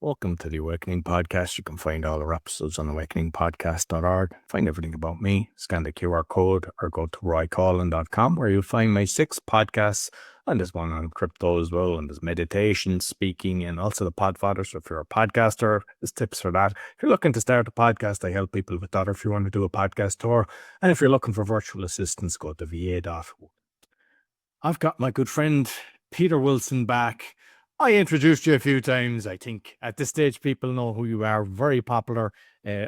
Welcome to the Awakening Podcast. You can find all our episodes on awakeningpodcast.org. Find everything about me, scan the QR code, or go to roycollin.com, where you'll find my 6 podcasts. And there's one on crypto as well, and there's meditation, speaking, and also the Podfather. So if you're a podcaster, there's tips for that. If you're looking to start a podcast, I help people with that. Or if you want to do a podcast tour, and if you're looking for virtual assistants, go to va.org. I've got my good friend Peter Wilson back. I introduced you a few times. I think at this stage people know who you are. Very popular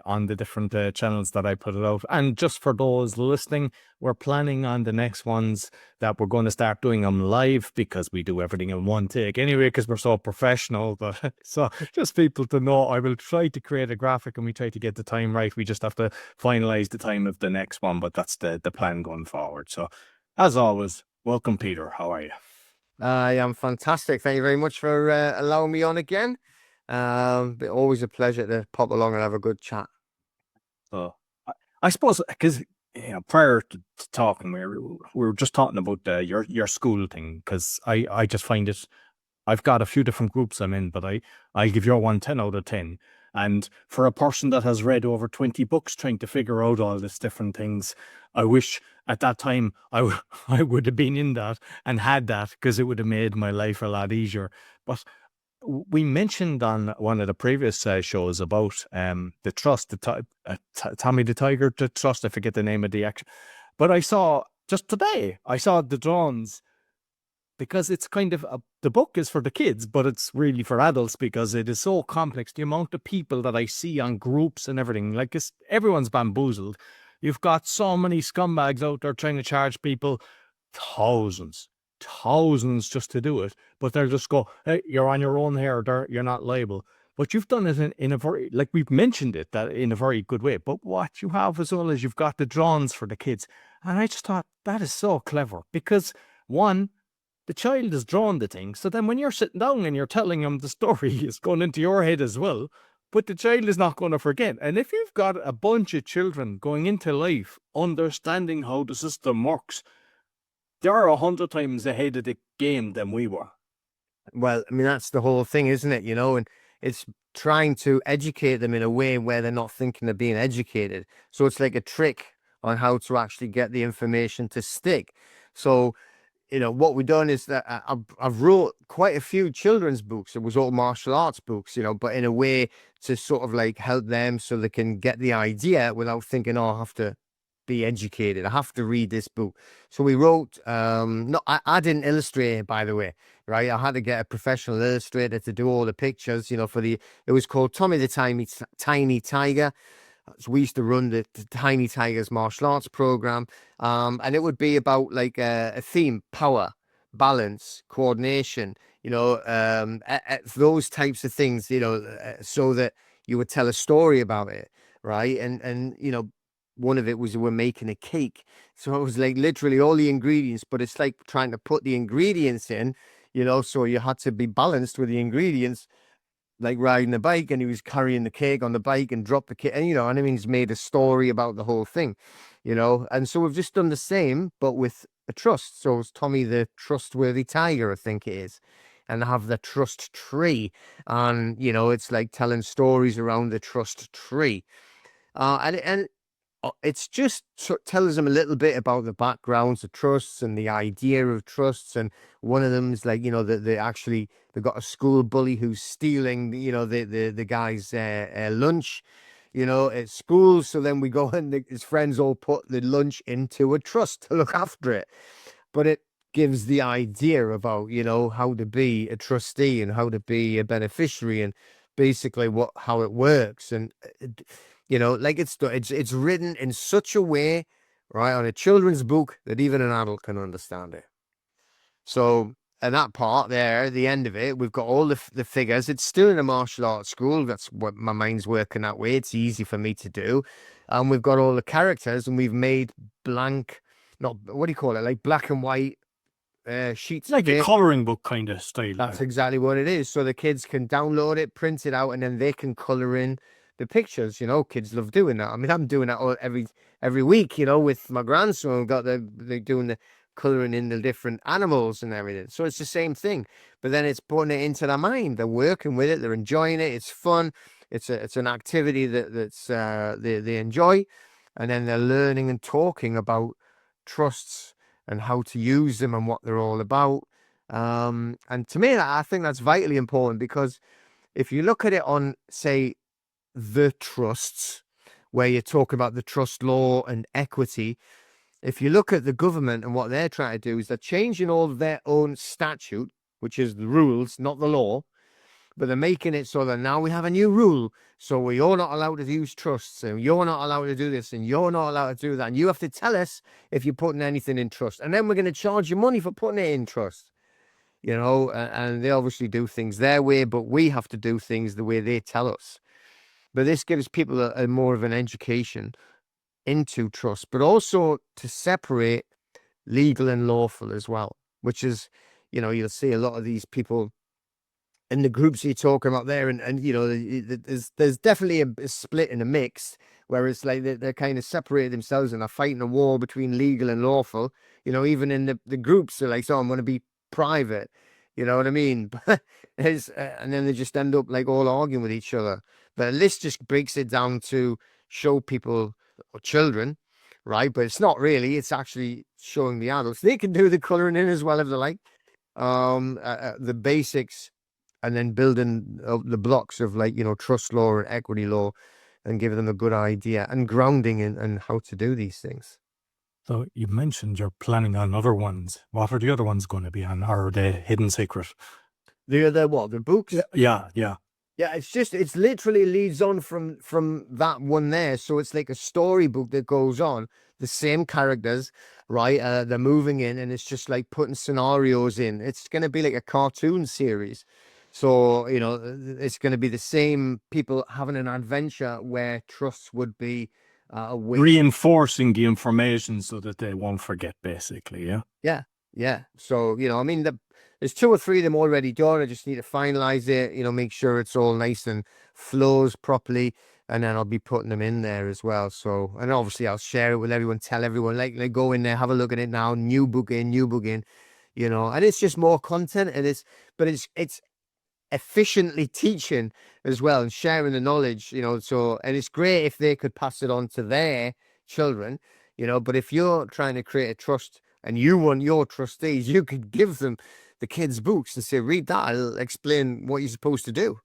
on the different channels that I put it out. And just for those listening, we're planning on the next ones that we're going to start doing them live, because we do everything in one take anyway, because we're so professional. But so just people to know, I will try to create a graphic and we try to get the time right. We just have to finalize the time of the next one, but that's the plan going forward. So as always, welcome, Peter. How are you? I am fantastic. Thank you very much for allowing me on again. Always a pleasure to pop along and have a good chat. So I suppose, because prior to talking, we were just talking about your school thing, because I just find it. I've got a few different groups I'm in, but I'll give your one 10 out of 10. And for a person that has read over 20 books trying to figure out all these different things, I wish at that time I would have been in that and had that, because it would have made my life a lot easier. But we mentioned on one of the previous shows about the trust, Tommy the Tiger, the trust. I forget the name of the action, but I saw just today. I saw the drawings, because it's kind of the book is for the kids, but it's really for adults, because it is so complex. The amount of people that I see on groups and everything, like everyone's bamboozled. You've got so many scumbags out there trying to charge people thousands just to do it, but they'll just go, hey, you're on your own here, you're not liable. But you've done it in a very, like we've mentioned it, that in a very good way. But what you have as well is you've got the drawings for the kids. And I just thought that is so clever, because one, the child has drawn the thing. So then when you're sitting down and you're telling them the story, it's going into your head as well. But the child is not going to forget. And if you've got a bunch of children going into life understanding how the system works, they're 100 times ahead of the game than we were. Well, I mean, that's the whole thing, isn't it? And it's trying to educate them in a way where they're not thinking they're being educated. So it's like a trick on how to actually get the information to stick. So what we've done is that I've wrote quite a few children's books. It was all martial arts books, but in a way to sort of like help them so they can get the idea without thinking, oh, I have to be educated. I have to read this book. So we wrote, no, I didn't illustrate it, by the way, right? I had to get a professional illustrator to do all the pictures, it was called Tommy the Tiny Tiger. So we used to run the Tiny Tigers martial arts program, and it would be about like a theme: power, balance, coordination. Those types of things. So that you would tell a story about it, right? And one of it was we're making a cake, so it was like literally all the ingredients, but it's like trying to put the ingredients in. So you had to be balanced with the ingredients, like riding a bike, and he was carrying the cake on the bike and dropped the cake, and and I mean, he's made a story about the whole thing, and so we've just done the same but with a trust. So it's Tommy the Trustworthy Tiger, I think it is, and have the trust tree, and it's like telling stories around the trust tree, and it's just tells them a little bit about the backgrounds of trusts and the idea of trusts. And one of them is like, that they've got a school bully who's stealing, the guy's lunch, at school. So then we go and his friends all put the lunch into a trust to look after it. But it gives the idea about, how to be a trustee and how to be a beneficiary, and basically how it works. And like it's written in such a way, right, on a children's book that even an adult can understand it. So, and that part there, at the end of it, we've got all the figures. It's still in a martial arts school. That's what my mind's working that way. It's easy for me to do. And we've got all the characters, and we've made blank, not, what do you call it? Like black and white sheets. Like a coloring book kind of style. That's exactly what it is. So the kids can download it, print it out, and then they can color in the pictures. Kids love doing that. I mean, I'm doing that every week, with my grandson. We've got they're doing coloring in the different animals and everything. So it's the same thing, but then it's putting it into their mind. They're working with it. They're enjoying it. It's fun. It's an activity that's they enjoy, and then they're learning and talking about trusts and how to use them and what they're all about. And to me, I think that's vitally important, because if you look at it on, say, the trusts, where you're talking about the trust law and equity, if you look at the government and what they're trying to do is they're changing all of their own statute, which is the rules, not the law, but they're making it so that now we have a new rule. So you're not allowed to use trusts, and you're not allowed to do this, and you're not allowed to do that. And you have to tell us if you're putting anything in trust. And then we're going to charge you money for putting it in trust. You know, and they obviously do things their way, but we have to do things the way they tell us. But this gives people a more of an education into trust, but also to separate legal and lawful as well, which is, you know, you'll see a lot of these people in the groups you're talking about there, and you know, there's definitely a split and a mix where it's like they're kind of separated themselves and are fighting a war between legal and lawful. You know, even in the groups, they're like, so I'm going to be private. You know what I mean? And then they just end up like all arguing with each other. But this just breaks it down to show people or children, right? But it's not really. It's actually showing the adults. They can do the coloring in as well if they like. The basics, and then building the blocks of, like, you know, trust law and equity law, and giving them a good idea and grounding in how to do these things. So you mentioned you're planning on other ones. What are the other ones going to be on? Or are they hidden secret? The what? The books? Yeah. Yeah, it's literally leads on from that one there. So it's like a storybook that goes on, the same characters, right? They're moving in, and it's just like putting scenarios in. It's going to be like a cartoon series. So, you know, it's going to be the same people having an adventure where trusts would be a way. Reinforcing the information so that they won't forget, basically, yeah? Yeah. So, you know, I mean, there's 2 or 3 of them already done. I just need to finalize it, you know, make sure it's all nice and flows properly, and then I'll be putting them in there as well. So, and obviously I'll share it with everyone, tell everyone, like go in there, have a look at it now, new book in, you know, and it's just more content, and it's efficiently teaching as well and sharing the knowledge, you know. So, and it's great if they could pass it on to their children, you know. But if you're trying to create a trust and you want your trustees, you could give them the kids' books and say, read that, I'll explain what you're supposed to do,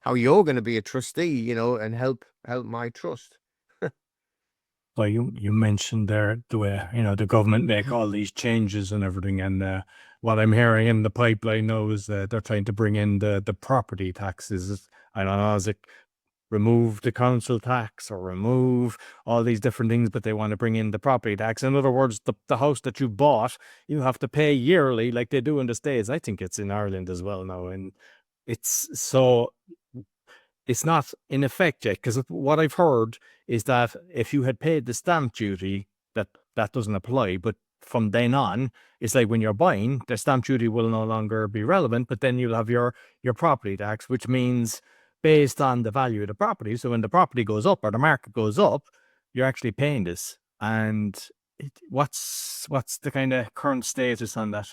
how you're going to be a trustee, you know, and help my trust. So you mentioned there the way, you know, the government make all these changes and everything, and what I'm hearing in the pipeline now is that they're trying to bring in the property taxes. I don't know, is it remove the council tax or remove all these different things, but they want to bring in the property tax. In other words, the house that you bought, you have to pay yearly like they do in the States. I think it's in Ireland as well now, and it's not in effect yet, because what I've heard is that if you had paid the stamp duty, that doesn't apply. But from then on, it's like when you're buying, the stamp duty will no longer be relevant, but then you'll have your property tax, which means based on the value of the property. So when the property goes up or the market goes up, you're actually paying this. And what's the kind of current status on that?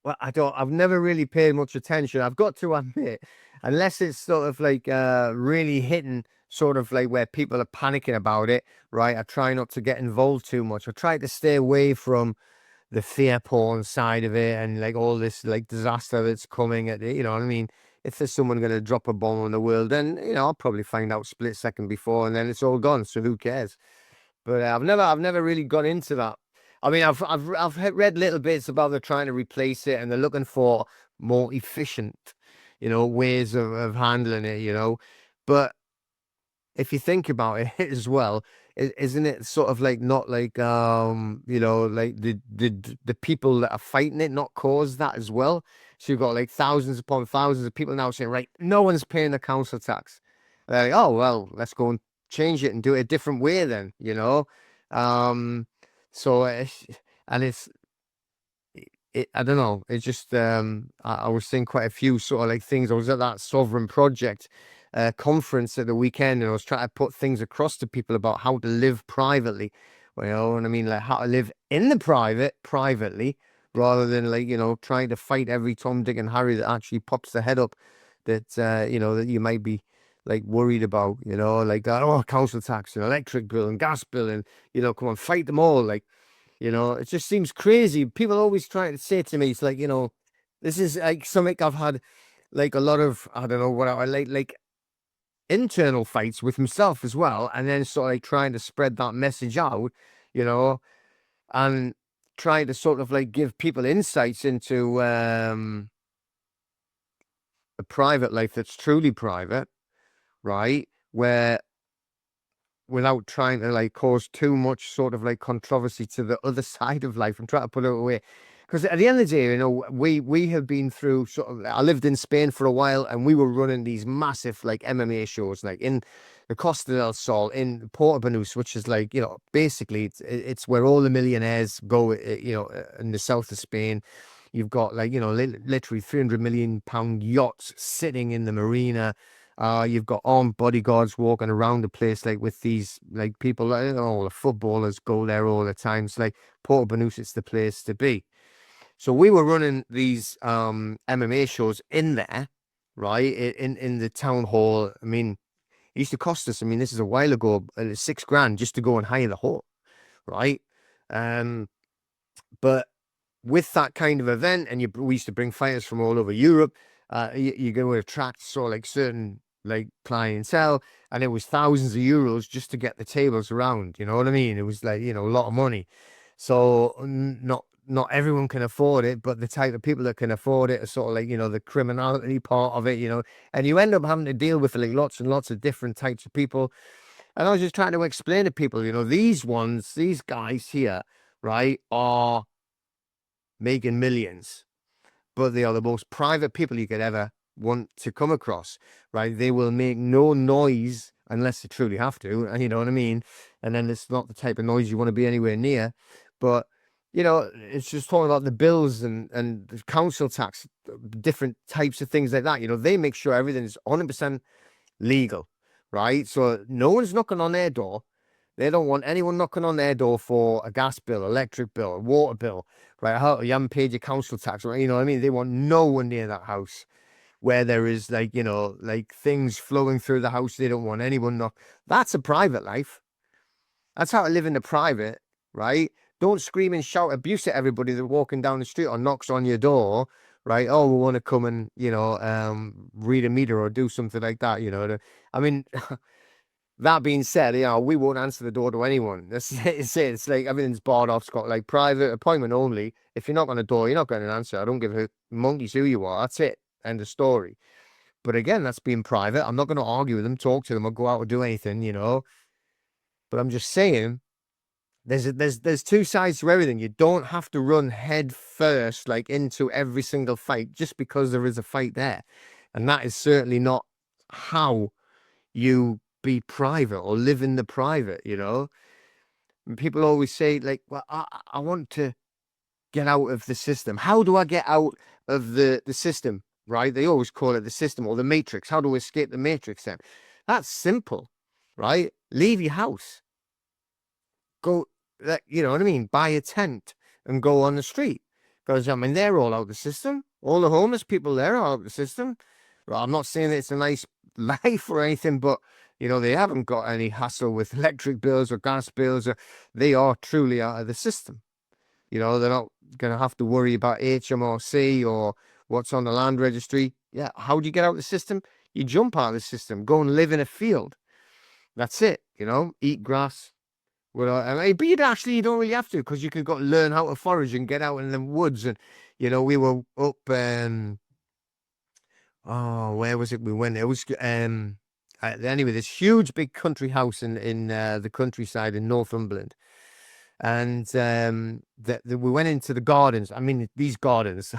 Well, I've never really paid much attention. I've got to admit, unless it's sort of like really hitting sort of like where people are panicking about it, right? I try not to get involved too much. I try to stay away from the fear porn side of it and like all this like disaster that's coming at it. You know what I mean? If there's someone going to drop a bomb on the world, then, you know, I'll probably find out split second before, and then it's all gone. So who cares? But I've never really gone into that. I mean, I've read little bits about they're trying to replace it, and they're looking for more efficient, you know, ways of handling it, you know. But if you think about it as well, isn't it sort of like not like you know, like the people that are fighting it not cause that as well? So you've got like thousands upon thousands of people now saying, right, no one's paying the council tax. They're like, oh well, let's go and change it and do it a different way then, you know. So and it's I don't know. It's just I was seeing quite a few sort of like things. I was at that Sovereign Project conference at the weekend, and I was trying to put things across to people about how to live privately You know, and I mean, like how to live in the privately, rather than like, you know, trying to fight every Tom, Dick, and Harry that actually pops their head up that, you know, that you might be like worried about, you know, like that, oh, council tax and electric bill and gas bill, and, you know, come on, fight them all. Like, you know, it just seems crazy. People always try to say to me, it's like, you know, this is like something I've had like a lot of, I don't know what I like internal fights with himself as well, and then sort of like trying to spread that message out, you know, and trying to sort of like give people insights into a private life that's truly private, right? Where without trying to like cause too much sort of like controversy to the other side of life and try to put it away. Because at the end of the day, you know, we have been through sort of, I lived in Spain for a while, and we were running these massive like MMA shows, like in the Costa del Sol, in Porto Banús, which is like, you know, basically it's where all the millionaires go, you know, in the south of Spain. You've got like, you know, literally £300 million yachts sitting in the marina. You've got armed bodyguards walking around the place, like with these like people, like, you know, all the footballers go there all the time. It's like Porto Banús, it's the place to be. So we were running these MMA shows in there, right? In the town hall. I mean, it used to cost us, I mean, this is a while ago, £6,000 just to go and hire the hall, right? But with that kind of event, and we used to bring fighters from all over Europe, you're going to attract sort of like certain like clientele, and it was thousands of euros just to get the tables around. You know what I mean? It was like, you know, a lot of money. So not everyone can afford it, but the type of people that can afford it are sort of like, you know, the criminality part of it, you know, and you end up having to deal with like lots and lots of different types of people. And I was just trying to explain to people, you know, these guys here, right, are making millions, but they are the most private people you could ever want to come across, right? They will make no noise unless they truly have to, and you know what I mean? And then it's not the type of noise you want to be anywhere near. But, you know, it's just talking about the bills and the council tax, different types of things like that. You know, they make sure everything is 100% legal, right? So no one's knocking on their door. They don't want anyone knocking on their door for a gas bill, electric bill, water bill, right? How you haven't paid your council tax, right? You know what I mean? They want no one near that house where there is like, you know, like things flowing through the house. They don't want anyone knock. That's a private life. That's how to live in the private, right? Don't scream and shout abuse at everybody that's walking down the street or knocks on your door, right? Oh, we want to come and, you know, read a meter or do something like that, you know. I mean, that being said, you know, we won't answer the door to anyone. It's like everything's barred off. It's got like private appointment only. If you're not on the door, you're not getting an answer. I don't give a monkeys who you are. That's it. End of story. But again, that's being private. I'm not going to argue with them, talk to them, or go out or do anything, you know. But I'm just saying, there's two sides to everything. You don't have to run head first, like into every single fight, just because there is a fight there. And that is certainly not how you be private or live in the private, you know. And people always say, like, well, I want to get out of the system. How do I get out of the system, right? They always call it the system or the matrix. How do we escape the matrix then? That's simple, right? Leave your house. Go, you know what I mean? Buy a tent and go on the street. Because, I mean, they're all out of the system. All the homeless people there are out of the system. Well, I'm not saying that it's a nice life or anything, but, you know, they haven't got any hassle with electric bills or gas bills. Or they are truly out of the system. You know, they're not going to have to worry about HMRC or what's on the land registry. Yeah, how do you get out of the system? You jump out of the system, go and live in a field. That's it, you know, eat grass. Well, I mean, but you don't really have to, because you could go learn how to forage and get out in the woods. And, you know, we were up, oh, where was it? We went, it was, anyway, this huge big country house in the countryside in Northumberland. And we went into the gardens. I mean, these gardens,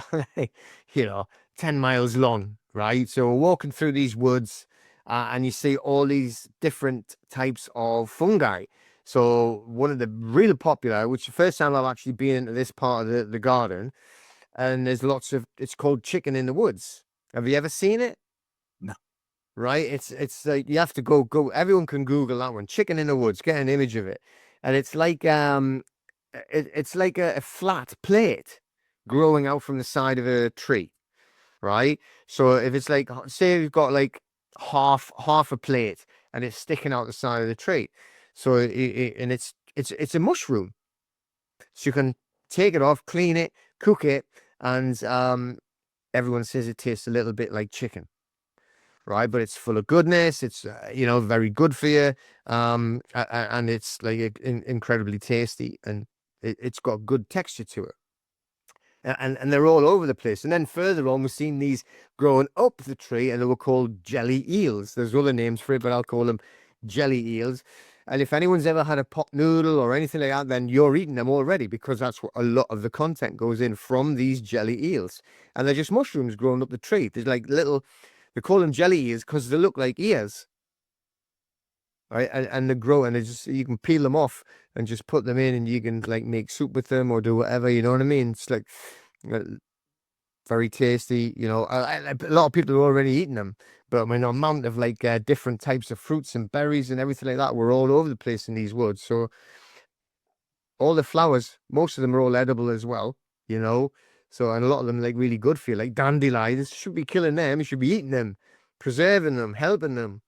you know, 10 miles long, right? So we're walking through these woods, and you see all these different types of fungi. So one of the really popular, which the first time I've actually been into this part of the garden, and there's lots of, it's called chicken in the woods. Have you ever seen it? No. Right? It's like you have to go. Everyone can Google that one. Chicken in the woods. Get an image of it. and it's like it's like a flat plate growing out from the side of a tree, right? So if it's like, say you've got like half a plate and it's sticking out the side of the tree, so and it's a mushroom, so you can take it off, clean it, cook it, and everyone says it tastes a little bit like chicken, right? But it's full of goodness. It's very good for you, and it's like incredibly tasty, and it's got good texture to it. And they're all over the place. And then further on, we've seen these growing up the tree, and they were called jelly eels. There's other names for it, but I'll call them jelly eels. And if anyone's ever had a pot noodle or anything like that, then you're eating them already, because that's what a lot of the content goes in from these jelly eels. And they're just mushrooms growing up the tree. There's like little, they call them jelly eels because they look like ears, right? And they grow, and they just, you can peel them off and just put them in, and you can like make soup with them or do whatever, you know what I mean? It's like very tasty, a lot of people are already eating them, but I mean, the amount of like different types of fruits and berries and everything like that were all over the place in these woods. So all the flowers, most of them are all edible as well, so, and a lot of them like really good for you, like dandelions. Should be killing them, you should be eating them, preserving them, helping them.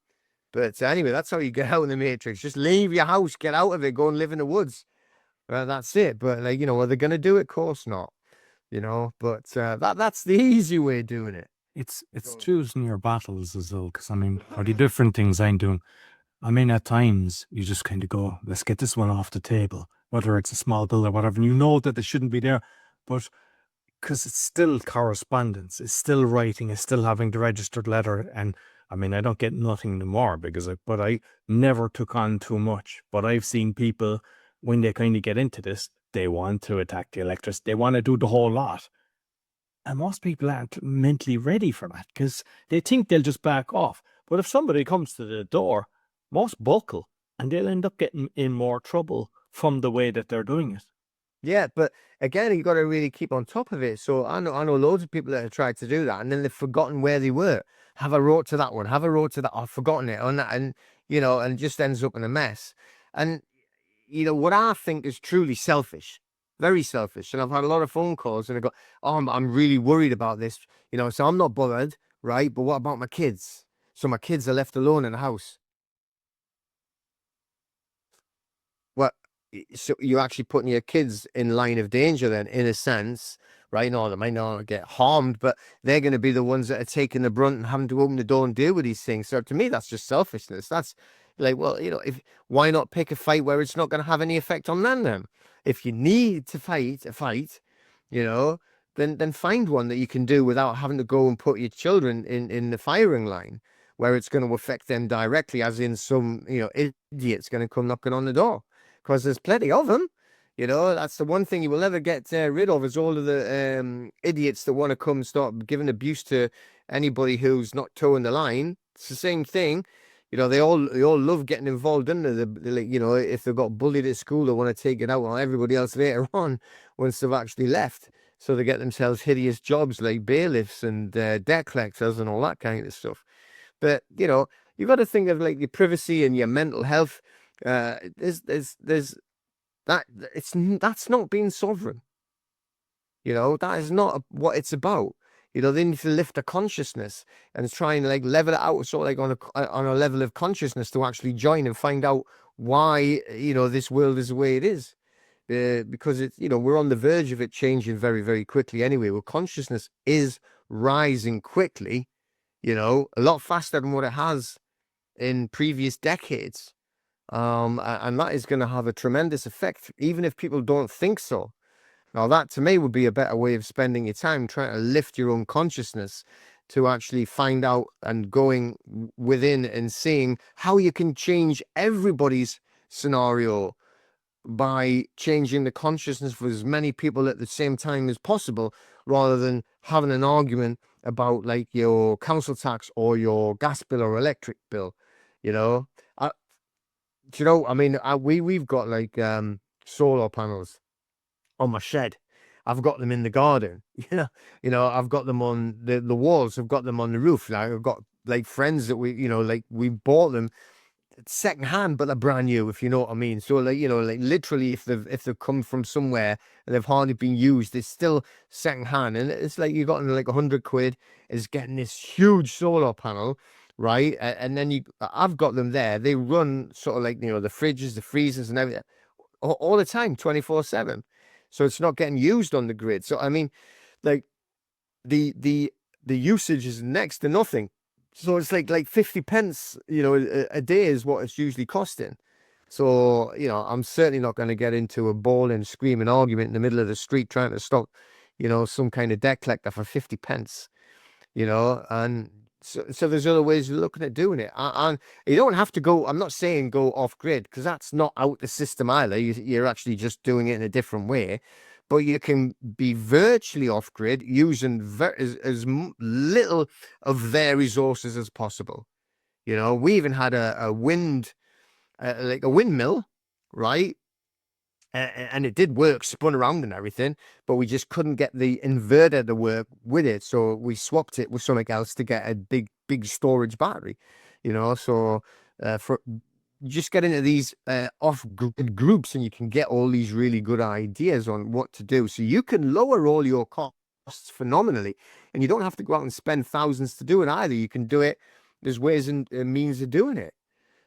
But anyway, that's how you get out of the matrix. Just leave your house, get out of it, go and live in the woods. That's it. But like, are they going to do it? Of course not. But that's the easy way of doing it. It's choosing your battles as well, because I mean, for the different things I'm doing, I mean, at times you just kind of go, let's get this one off the table, whether it's a small bill or whatever, and you know that it shouldn't be there, but because it's still correspondence, it's still writing, it's still having the registered letter. And I mean, I don't get nothing more but I never took on too much. But I've seen people, when they kind of get into this, they want to attack the electricity, they want to do the whole lot. And most people aren't mentally ready for that, because they think they'll just back off. But if somebody comes to the door, most buckle, and they'll end up getting in more trouble from the way that they're doing it. Yeah, but again, you got to really keep on top of it. So I know loads of people that have tried to do that, and then they've forgotten where they were. Have a wrote to that one, have a wrote to that, I've forgotten it on that, and and it just ends up in a mess. And what I think is truly selfish, very selfish. And I've had a lot of phone calls, and I go, "Oh, I'm really worried about this," so I'm not bothered, right? But what about my kids? So my kids are left alone in the house. Well, so you're actually putting your kids in line of danger then, in a sense, right? No, they might not get harmed, but they're going to be the ones that are taking the brunt and having to open the door and deal with these things. So to me, that's just selfishness. That's like, well, why not pick a fight where it's not going to have any effect on them then? If you need to fight a fight, then find one that you can do without having to go and put your children in the firing line, where it's going to affect them directly, as in some, idiot's going to come knocking on the door. Because there's plenty of them. That's the one thing you will never get rid of, is all of the idiots that want to come start giving abuse to anybody who's not towing the line. It's the same thing. They all love getting involved in if they've got bullied at school, they want to take it out on everybody else later on once they've actually left. So they get themselves hideous jobs like bailiffs and debt collectors and all that kind of stuff. But you've got to think of like your privacy and your mental health. There's that that's not being sovereign. That is not what it's about. They need to lift a consciousness and try and like level it out, sort of like on a level of consciousness, to actually join and find out why this world is the way it is. Because it's we're on the verge of it changing very, very quickly anyway. Well, consciousness is rising quickly, a lot faster than what it has in previous decades. And that is going to have a tremendous effect, even if people don't think so. Now, that to me would be a better way of spending your time, trying to lift your own consciousness to actually find out and going within and seeing how you can change everybody's scenario by changing the consciousness for as many people at the same time as possible, rather than having an argument about like your council tax or your gas bill or electric bill. I mean, we've got like solar panels on my shed. I've got them in the garden. I've got them on the walls. I've got them on the roof. Like, I've got like friends that we bought them secondhand, but they're brand new, if you know what I mean. So like, like literally if they've come from somewhere and they've hardly been used, it's still secondhand. And it's like you got like 100 quid is getting this huge solar panel, right? And then I've got them there. They run sort of like, the fridges, the freezers and everything all the time, 24/7. So it's not getting used on the grid. So I mean, like the usage is next to nothing. So it's like 50 pence, a day is what it's usually costing. So, I'm certainly not going to get into a bawling, screaming argument in the middle of the street trying to stop, some kind of debt collector for 50 pence, and so there's other ways of looking at doing it. And you don't have to go, I'm not saying go off grid, because that's not out the system either. You're actually just doing it in a different way. But you can be virtually off grid using as little of their resources as possible. We even had a wind, like a windmill, right? And it did work, spun around and everything, but we just couldn't get the inverter to work with it. So we swapped it with something else to get a big storage battery, So for just get into these off groups and you can get all these really good ideas on what to do. So you can lower all your costs phenomenally, and you don't have to go out and spend thousands to do it either. You can do it. There's ways and means of doing it.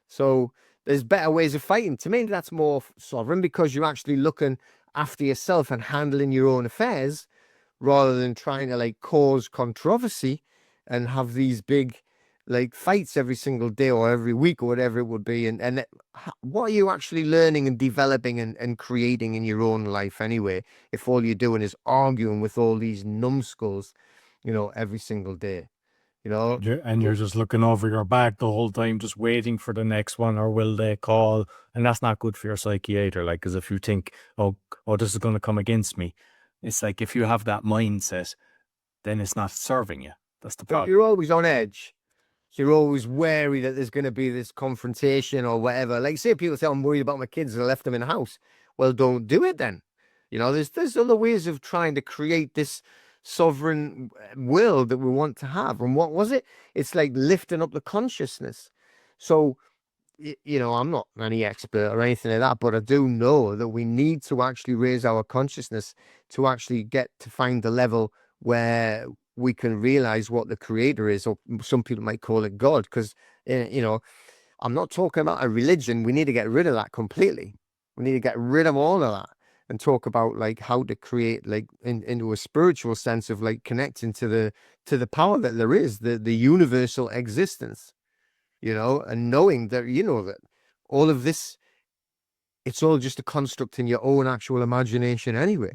So there's better ways of fighting. To me, that's more sovereign, because you're actually looking after yourself and handling your own affairs, rather than trying to like cause controversy and have these big like fights every single day or every week or whatever it would be. And what are you actually learning and developing and creating in your own life anyway, if all you're doing is arguing with all these numbskulls, every single day, And you're just looking over your back the whole time, just waiting for the next one, or will they call? And that's not good for your psyche either. Like, because if you think, oh, this is going to come against me, it's like if you have that mindset, then it's not serving you. That's the problem. You're always on edge. So you're always wary that there's going to be this confrontation or whatever. Like, say people say, I'm worried about my kids and I left them in the house. Well, don't do it then. There's other ways of trying to create this sovereign world that we want to have. And what was it? It's like lifting up the consciousness. So, I'm not any expert or anything like that, but I do know that we need to actually raise our consciousness to actually get to find the level where we can realize what the creator is, or some people might call it God, because I'm not talking about a religion. We need to get rid of that completely. We need to get rid of all of that and talk about like how to create like into a spiritual sense of like connecting to the power that there is, the universal existence, and knowing that that all of this, it's all just a construct in your own actual imagination anyway.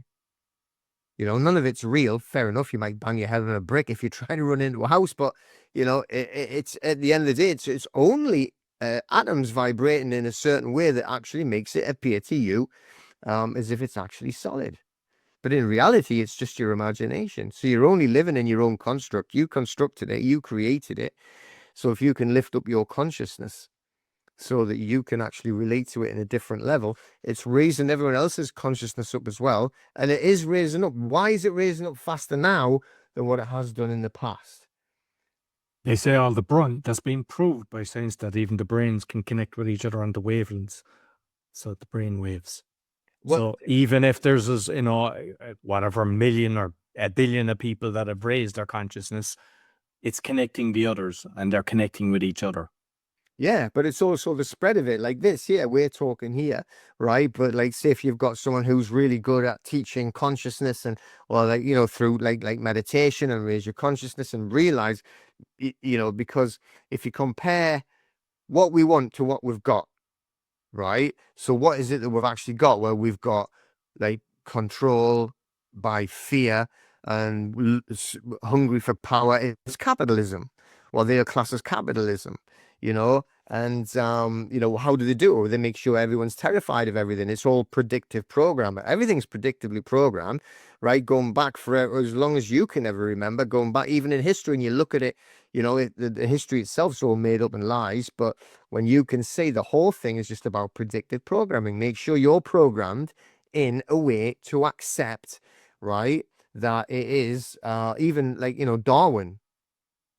None of it's real. Fair enough. You might bang your head on a brick if you're trying to run into a house, but it's at the end of the day, it's only atoms vibrating in a certain way that actually makes it appear to you as if it's actually solid. But in reality, it's just your imagination. So you're only living in your own construct. You constructed it. You created it. So if you can lift up your consciousness so that you can actually relate to it in a different level, it's raising everyone else's consciousness up as well. And it is raising up. Why is it raising up faster now than what it has done in the past? They say all the brain, that's been proved by science, that even the brains can connect with each other on the wavelengths. So the brain waves. So even if there's, whatever million or a billion of people that have raised their consciousness, it's connecting the others, and they're connecting with each other. Yeah, but it's also the spread of it like this. Yeah, we're talking here, right? But like, say if you've got someone who's really good at teaching consciousness and, or like, through like meditation and raise your consciousness and realize, because if you compare what we want to what we've got, right? So what is it that we've actually got? Well, we've got like control by fear and hungry for power. It's capitalism. Well, they are classed as capitalism, and how do they do it? Well, they make sure everyone's terrified of everything. It's all predictive programming. Everything's predictably programmed, right? Going back for as long as you can ever remember, going back even in history, and you look at it, the history itself is all made up and lies. But when you can say the whole thing is just about predictive programming, make sure you're programmed in a way to accept, right, that it is even like, Darwin,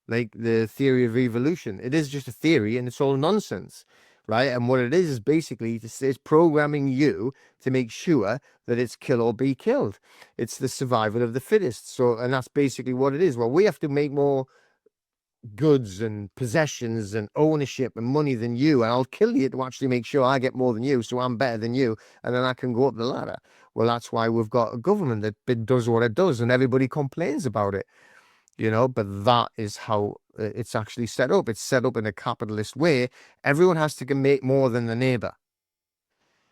like the theory of evolution. It is just a theory and it's all nonsense, right? And what it is basically it's programming you to make sure that it's kill or be killed. It's the survival of the fittest. So, and that's basically what it is. Well, we have to make more goods and possessions and ownership and money than you, and I'll kill you to actually make sure I get more than you, so I'm better than you, and then I can go up the ladder. Well, that's why we've got a government that does what it does, and everybody complains about it, but that is how it's actually set up. It's set up in a capitalist way. Everyone has to make more than the neighbor,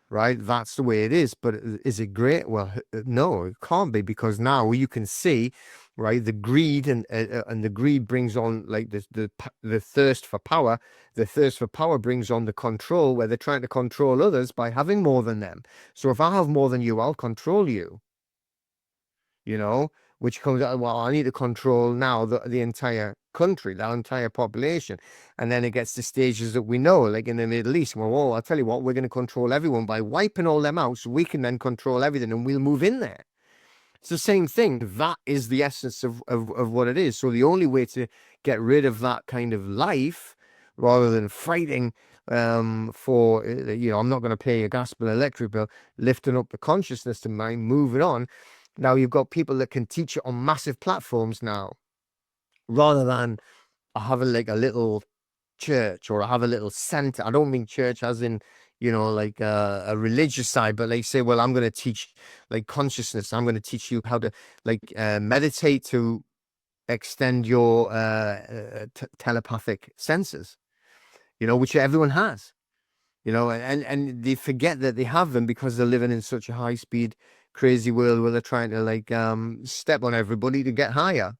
right? That's the way it is. But is it great? Well, no, it can't be, because now you can see, right, the greed, and the greed brings on like the thirst for power. The thirst for power brings on the control, where they're trying to control others by having more than them. So if I have more than you, I'll control you. Which comes out, well, I need to control now the entire country, the entire population. And then it gets to stages that we know, like in the Middle East. Well, I'll tell you what, we're going to control everyone by wiping all them out, so we can then control everything, and we'll move in there. It's the same thing. That is the essence of what it is. So the only way to get rid of that kind of life, rather than fighting for, I'm not going to pay a gas bill, electric bill, lifting up the consciousness to mind, moving on. Now you've got people that can teach it on massive platforms now, rather than having like a little church or have a little center. I don't mean church as in, like a religious side, but like say, well, I'm going to teach like consciousness. I'm going to teach you how to like meditate to extend your telepathic senses, which everyone has. And they forget that they have them because they're living in such a high speed, crazy world where they're trying to like step on everybody to get higher.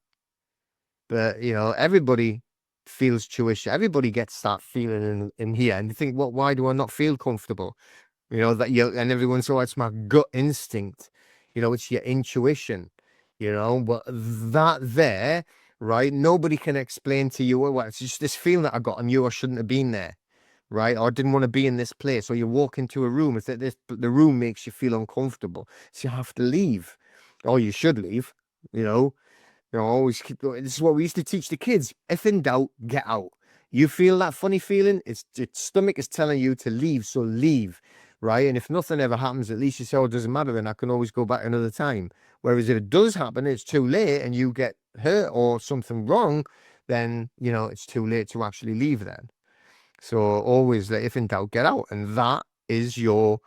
But everybody feels Jewish. Everybody gets that feeling in here, and you think, well, why do I not feel comfortable? And everyone's, oh, it's my gut instinct. It's your intuition. But that there, right? Nobody can explain to you, well, it's just this feeling that I got, and I shouldn't have been there. Right? Or didn't want to be in this place, or you walk into a room, it's that the room makes you feel uncomfortable, so you have to leave, or you should leave. Always keep going. This is what we used to teach the kids: if in doubt, get out. You feel that funny feeling, it's your stomach is telling you to leave, so leave, right? And if nothing ever happens, at least you say, oh, it doesn't matter, then I can always go back another time. Whereas if it does happen, it's too late, and you get hurt or something wrong, then it's too late to actually leave then. So always, if in doubt, get out. And that is your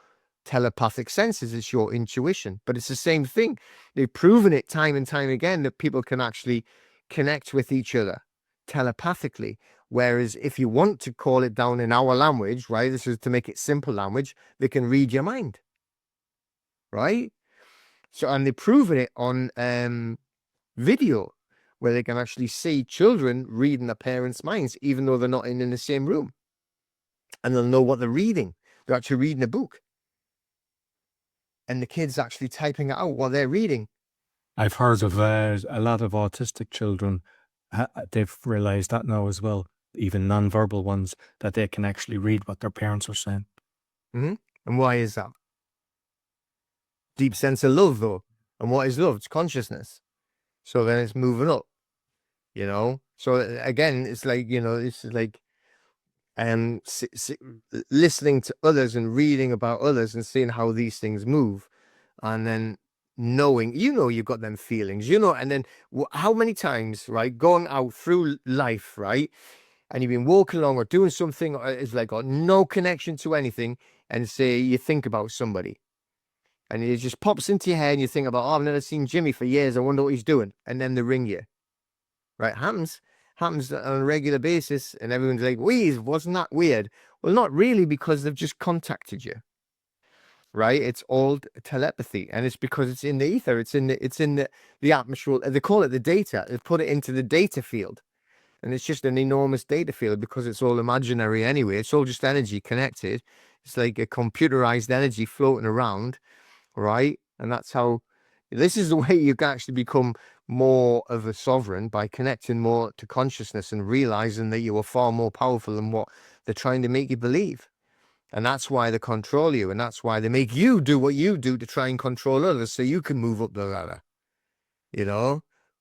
telepathic senses. It's your intuition. But it's the same thing. They've proven it time and time again that people can actually connect with each other telepathically. Whereas if you want to call it down in our language, right, this is to make it simple language, they can read your mind. Right? So, and they've proven it on video, where they can actually see children reading their parents' minds, even though they're not in the same room. And they'll know what they're reading. They're actually reading a book. And the kid's actually typing it out while they're reading. I've heard of a lot of autistic children. They've realized that now as well, even non-verbal ones, that they can actually read what their parents are saying. Mm-hmm. And why is that? Deep sense of love, though. And what is love? It's consciousness. So then it's moving up, So again, it's like, it's like listening to others and reading about others and seeing how these things move, and then knowing, you've got them feelings, and then how many times, right, going out through life, right, and you've been walking along or doing something, it's like got no connection to anything, and say you think about somebody, and it just pops into your head, and you think about, oh, I've never seen Jimmy for years, I wonder what he's doing, and then they ring you, right? Happens on a regular basis, and everyone's like, wasn't that weird? Well, not really, because they've just contacted you, right? It's all telepathy, and it's because it's in the ether, it's in the atmosphere. They call it the data. They put it into the data field, and it's just an enormous data field, because it's all imaginary anyway. It's all just energy connected. It's like a computerized energy floating around, right? And that's how, this is the way you can actually become more of a sovereign, by connecting more to consciousness and realizing that you are far more powerful than what they're trying to make you believe. And that's why they control you, and that's why they make you do what you do to try and control others, so you can move up the ladder,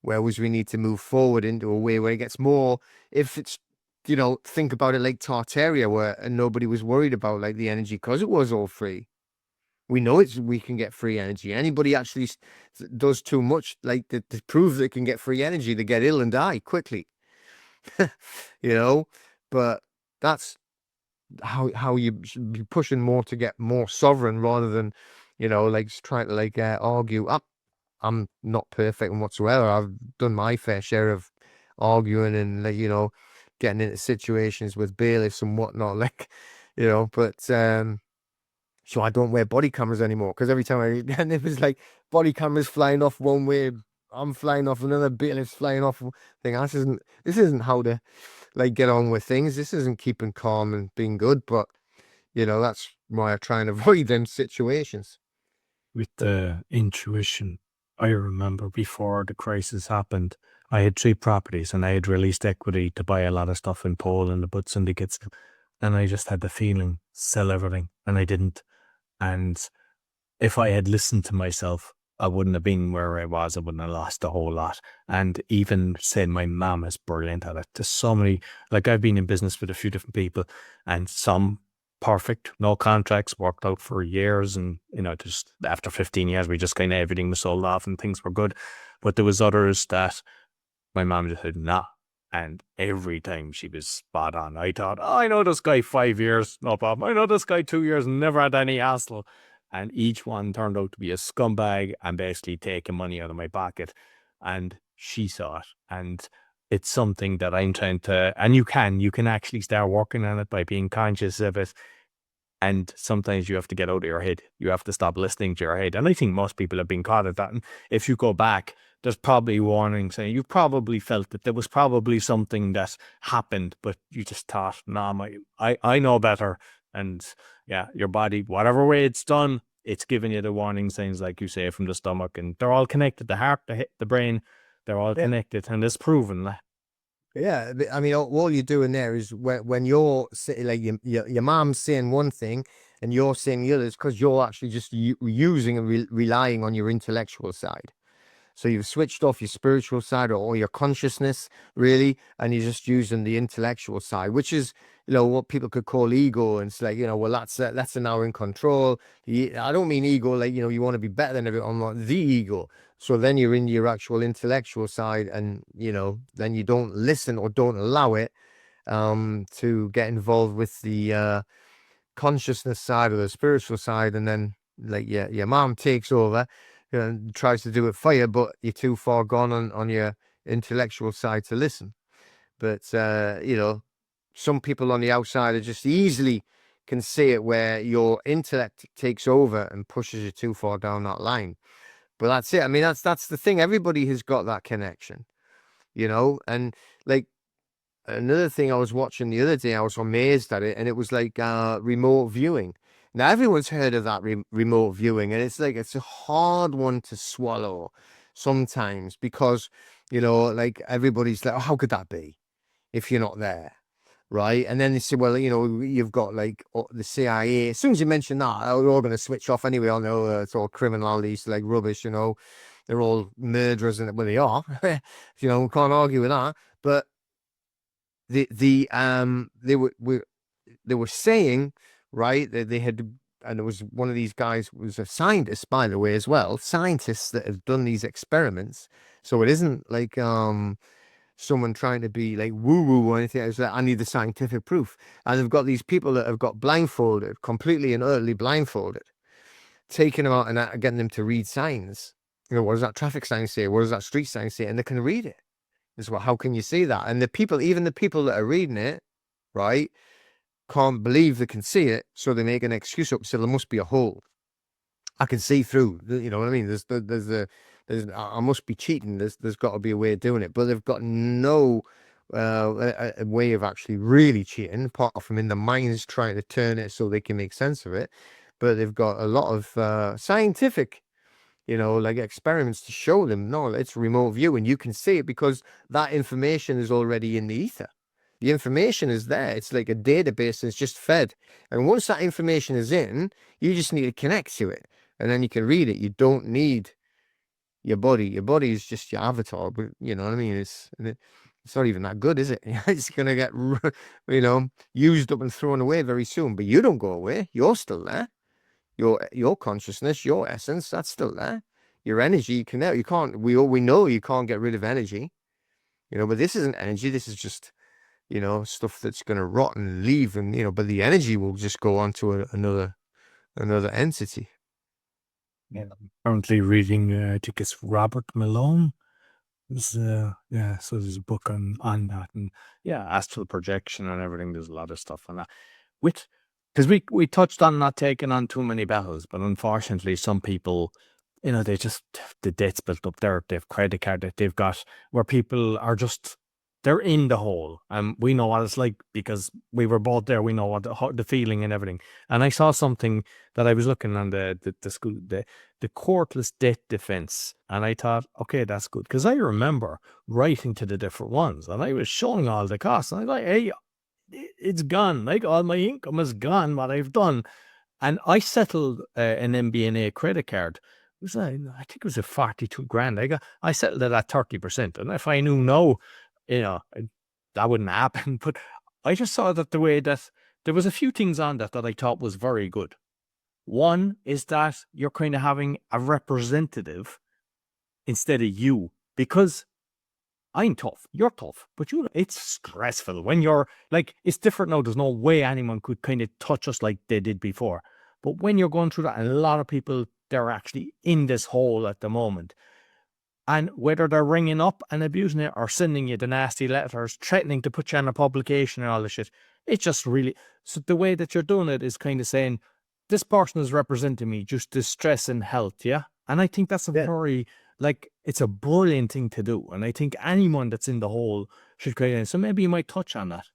whereas we need to move forward into a way where it gets more, if it's you know, think about it like Tartaria, where nobody was worried about like the energy because it was all free. We know we can get free energy. Anybody actually does too much, like to prove they can get free energy, they get ill and die quickly. You know, but that's how you should be pushing more to get more sovereign rather than, you know, like trying to like argue. I'm not perfect and whatsoever. I've done my fair share of arguing and like, you know, getting into situations with bailiffs and whatnot, like, you know, but so I don't wear body cameras anymore because every time and it was like body cameras flying off one way, I'm flying off another, bailiffs flying off thing. This isn't how to like get on with things. This isn't keeping calm and being good, but you know, that's why I try and avoid them situations. With the intuition, I remember before the crisis happened, I had 3 properties and I had released equity to buy a lot of stuff in Poland, the butt syndicates, and I just had the feeling, sell everything, and I didn't. And if I had listened to myself, I wouldn't have been where I was. I wouldn't have lost a whole lot. And even said my mom is brilliant at it. There's so many, like I've been in business with a few different people and some perfect, no contracts, worked out for years. And, you know, just after 15 years, we just kind of, everything was sold off and things were good. But there was others that my mom just said, nah. And every time she was spot on. I thought, oh, I know this guy 5 years, no problem. I know this guy 2 years, never had any hassle. And each one turned out to be a scumbag and basically taking money out of my pocket. And she saw it. And it's something that I'm trying to, and you can actually start working on it by being conscious of it. And sometimes you have to get out of your head. You have to stop listening to your head. And I think most people have been caught at that. And if you go back, there's probably warnings saying you probably felt that there was probably something that happened, but you just thought, nah, I know better. And yeah, your body, whatever way it's done, it's giving you the warning signs, like you say, from the stomach. And they're all connected. The heart, the brain, they're all Yeah. connected. And it's proven that. Yeah, I mean, all you're doing there is when you're sitting, like your mom's saying one thing and you're saying the others, because you're actually just using and relying on your intellectual side. So you've switched off your spiritual side or your consciousness, really, and you're just using the intellectual side, which is, you know, what people could call ego. And it's like, you know, well, that's an now in control. I don't mean ego like, you know, you want to be better than everyone, not the ego. So then you're in your actual intellectual side, and you know, then you don't listen or don't allow it to get involved with the consciousness side or the spiritual side, and then like your mom takes over, you know, and tries to do it for you, but you're too far gone on your intellectual side to listen. But you know, some people on the outside are just easily can see it where your intellect takes over and pushes you too far down that line. But that's it. I mean, that's the thing. Everybody has got that connection, you know, and like another thing I was watching the other day, I was amazed at it, and it was like remote viewing. Now everyone's heard of that remote viewing, and it's like it's a hard one to swallow sometimes because, you know, like everybody's like, oh, how could that be if you're not there? Right. And then they say, well, you know, you've got like the CIA. As soon as you mention that, we're all going to switch off anyway. I know it's all criminalities, like rubbish, you know, they're all murderers, and well, they are, you know, we can't argue with that. But they were saying, right, that they had, and it was one of these guys was a scientist, by the way, as well, scientists that have done these experiments. So it isn't like someone trying to be like woo woo or anything. It's like, I need the scientific proof. And they've got these people that have got blindfolded, completely and utterly blindfolded, taking them out and getting them to read signs. You know, what does that traffic sign say? What does that street sign say? And they can read it. Is well, how can you see that? And the people, even the people that are reading it, right, can't believe they can see it, so they make an excuse up. So there must be a hole. I can see through. You know what I mean? I must be cheating. There's got to be a way of doing it, but they've got no a way of actually really cheating, apart from in the minds trying to turn it so they can make sense of it. But they've got a lot of scientific, you know, like experiments to show them, no, it's remote view, and you can see it because that information is already in the ether. The information is there. It's like a database that's just fed. And once that information is in, you just need to connect to it, and then you can read it. You don't need your body. Your body is just your avatar, but you know what I mean? it's not even that good, is it? It's going to get, used up and thrown away very soon. But you don't go away. You're still there. Your consciousness, your essence, that's still there. Your energy, you can't. We know you can't get rid of energy. But this isn't energy. This is just stuff that's going to rot and leave, and but the energy will just go on to another entity. Yeah. Currently reading, I think it's Robert Malone. So there's a book on that, and astral projection and everything. There's a lot of stuff on that. Because we touched on not taking on too many battles, but unfortunately, some people, they just, the debt's built up there. They've credit card that they've got, where people are just, they're in the hole, and we know what it's like because we were both there. We know what the feeling and everything. And I saw something that I was looking on the school, the courtless debt defense, and I thought, okay, that's good, because I remember writing to the different ones, and I was showing all the costs, and I was like, hey, it's gone, like all my income is gone, what I've done. And I settled an MBNA credit card. It was I think it was a 42 grand. I settled it at 30%. And if I knew no, that wouldn't happen. But I just saw that the way that there was a few things on that I thought was very good. One is that you're kind of having a representative instead of you, because I'm tough, you're tough, but it's stressful when you're like, it's different now. There's no way anyone could kind of touch us like they did before. But when you're going through that, and a lot of people, they're actually in this hole at the moment. And whether they're ringing up and abusing it or sending you the nasty letters, threatening to put you on a publication and all this shit, it's just really, so the way that you're doing it is kind of saying, this person is representing me, just distress and health, yeah? And I think that's a very, it's a brilliant thing to do. And I think anyone that's in the hole should create it. So maybe you might touch on that.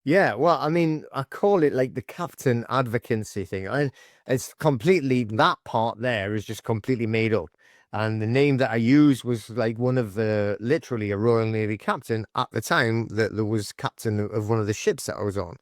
Yeah, well, I mean, I call it like the captain advocacy thing. And it's completely, that part there is just completely made up. And the name that I used was like one of literally a Royal Navy captain at the time that there was captain of one of the ships that I was on.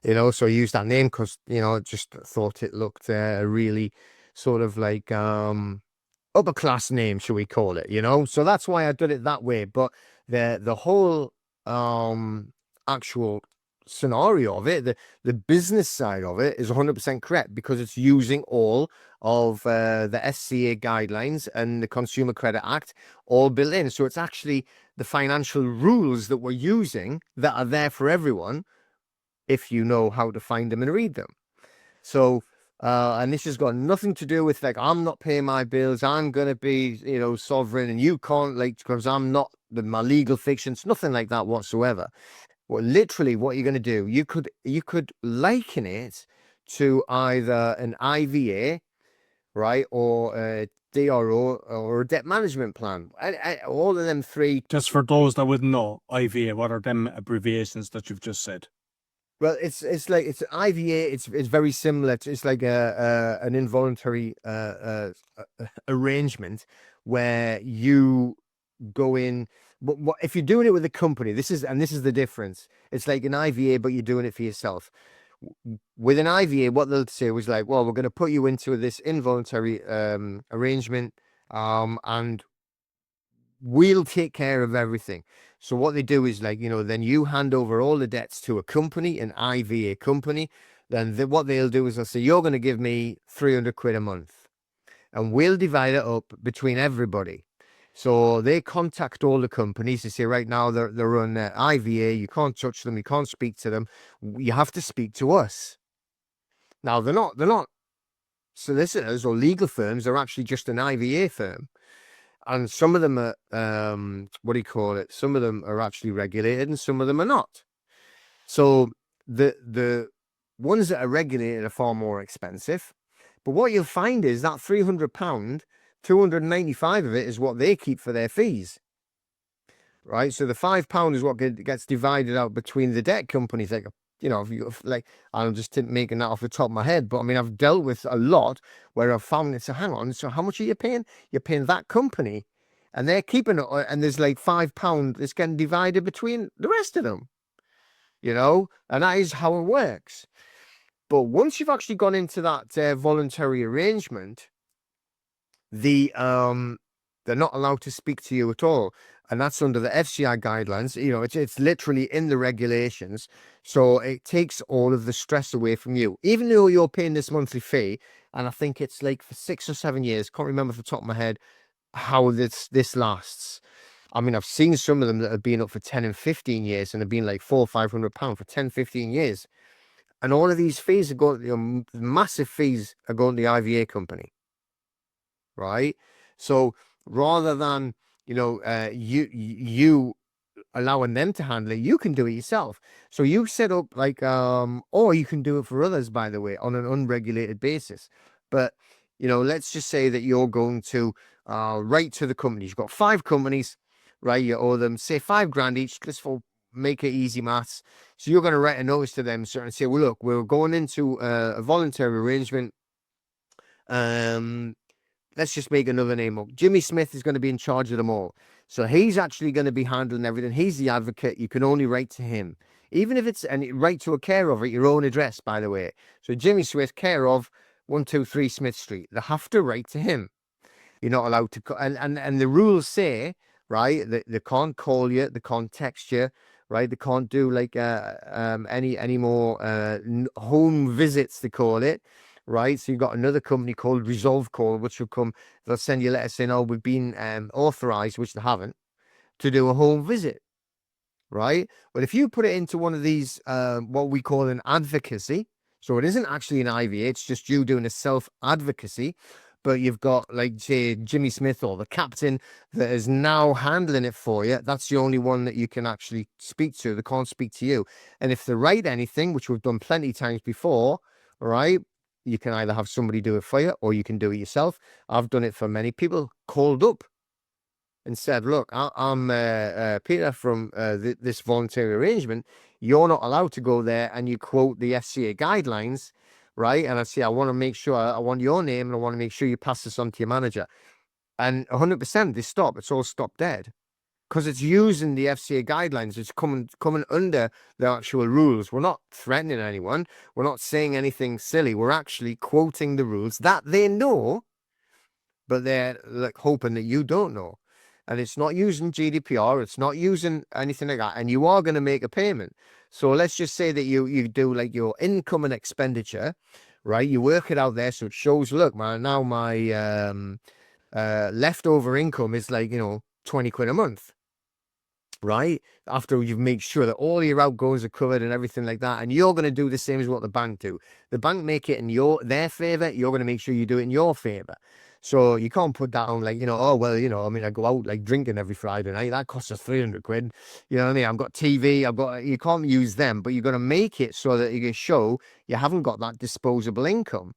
So I used that name because, just thought it looked really sort of like upper class name, shall we call it, So that's why I did it that way. But the whole actual scenario of it, the business side of it is 100% correct, because it's using all of the SCA guidelines and the Consumer Credit Act all built in. So it's actually the financial rules that we're using that are there for everyone if you know how to find them and read them. So and this has got nothing to do with like, I'm not paying my bills, I'm gonna be sovereign, and you can't, like, because I'm not my legal fictions, nothing like that whatsoever. Well, literally what you're going to do, you could liken it to either an IVA, right, or a DRO, or a debt management plan. All of them three. Just for those that wouldn't know, IVA, what are them abbreviations that you've just said? Well, it's like, it's IVA. It's very similar. It's like an involuntary arrangement where you go in. But if you're doing it with a company, this is the difference. It's like an IVA, but you're doing it for yourself. With an IVA, what they'll say was like, well, we're going to put you into this involuntary arrangement, and we'll take care of everything. So what they do is like, then you hand over all the debts to a company, an IVA company. Then what they'll do is they'll say, you're going to give me 300 quid a month, and we'll divide it up between everybody. So they contact all the companies. They say, right now they're on IVA. You can't touch them. You can't speak to them. You have to speak to us. Now they're not solicitors or legal firms. They're actually just an IVA firm. And some of them are, some of them are actually regulated and some of them are not. So the ones that are regulated are far more expensive. But what you'll find is that £300, 295 of it is what they keep for their fees. Right? So the £5 is what gets divided out between the debt companies. Like, I'm just making that off the top of my head, but I mean, I've dealt with a lot where I've found it. So hang on, so how much are you paying? You're paying that company, and they're keeping it, and there's like £5 that's getting divided between the rest of them, and that is how it works. But once you've actually gone into that voluntary arrangement, they're not allowed to speak to you at all. and that's under the FCI guidelines. You know, it's literally in the regulations. So it takes all of the stress away from you. Even though you're paying this monthly fee, and I think it's like for 6 or 7 years, can't remember off the top of my head how this lasts. I mean, I've seen some of them that have been up for 10 and 15 years and have been like £400-500 for 10, 15 years. And all of these fees are going, you know, massive fees are going to the IVA company, right? So rather than, you know, you allowing them to handle it, you can do it yourself. So you set up like, or you can do it for others, by the way, on an unregulated basis. But, you know, let's just say that you're going to write to the companies. You've got 5 companies, right? You owe them, say, £5,000 each, just for make it easy maths. So you're going to write a notice to them, sir, and say, well, look, we're going into a voluntary arrangement. Let's just make another name up. Jimmy Smith is going to be in charge of them all. So he's actually going to be handling everything. He's the advocate. You can only write to him. Even if it's, and write to a care of at your own address, by the way. So Jimmy Smith, care of 123 Smith Street. They have to write to him. You're not allowed to, and the rules say, right, that they can't call you, they can't text you, right? They can't do like any more home visits, they call it. Right, so you've got another company called Resolve Call, which will come, they'll send you a letter saying, oh, we've been authorized, which they haven't, to do a home visit, right? But if you put it into one of these, what we call an advocacy, so it isn't actually an IVA, it's just you doing a self-advocacy, but you've got, like, say, Jimmy Smith or the captain that is now handling it for you. That's the only one that you can actually speak to. They can't speak to you. And if they write anything, which we've done plenty of times before, right, you can either have somebody do it for you or you can do it yourself. I've done it for many people, called up and said, look, I'm Peter from this voluntary arrangement. You're not allowed to go there, and you quote the FCA guidelines, right? And I say, I want to make sure, I want your name, and I want to make sure you pass this on to your manager. And 100% they stop. It's all stopped dead. Because it's using the FCA guidelines. It's coming under the actual rules. We're not threatening anyone. We're not saying anything silly. We're actually quoting the rules that they know, but they're like hoping that you don't know. And it's not using GDPR. It's not using anything like that. And you are going to make a payment. So let's just say that you do like your income and expenditure, right? You work it out there. So it shows, look, man, now my leftover income is like, 20 quid a month. Right, after you've made sure that all your outgoings are covered and everything like that, and you're going to do the same as what the bank do. The bank make it in their favor. You're going to make sure you do it in your favor. So you can't put that on like, oh, well, I mean, I go out like drinking every Friday night. That costs us 300 quid. You know what I mean? I've got TV. You can't use them, but you're going to make it so that you can show you haven't got that disposable income.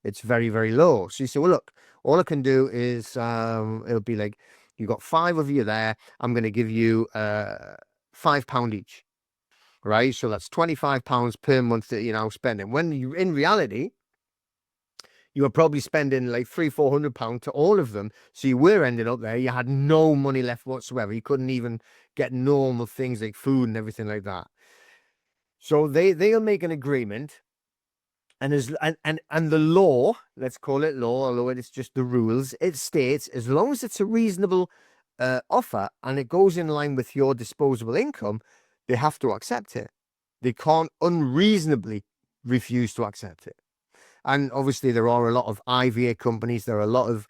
It's very, very low. So you say, well, look, all I can do is, it'll be like, you got 5 of you there. I'm going to give you £5 each, right? So that's £25 per month that you're now spending. When you, in reality, you were probably spending like £300-400 to all of them. So you were ending up there. You had no money left whatsoever. You couldn't even get normal things like food and everything like that. So they'll make an agreement. And the law, let's call it law, although it's just the rules, it states as long as it's a reasonable offer and it goes in line with your disposable income, they have to accept it. They can't unreasonably refuse to accept it. And obviously there are a lot of IVA companies, there are a lot of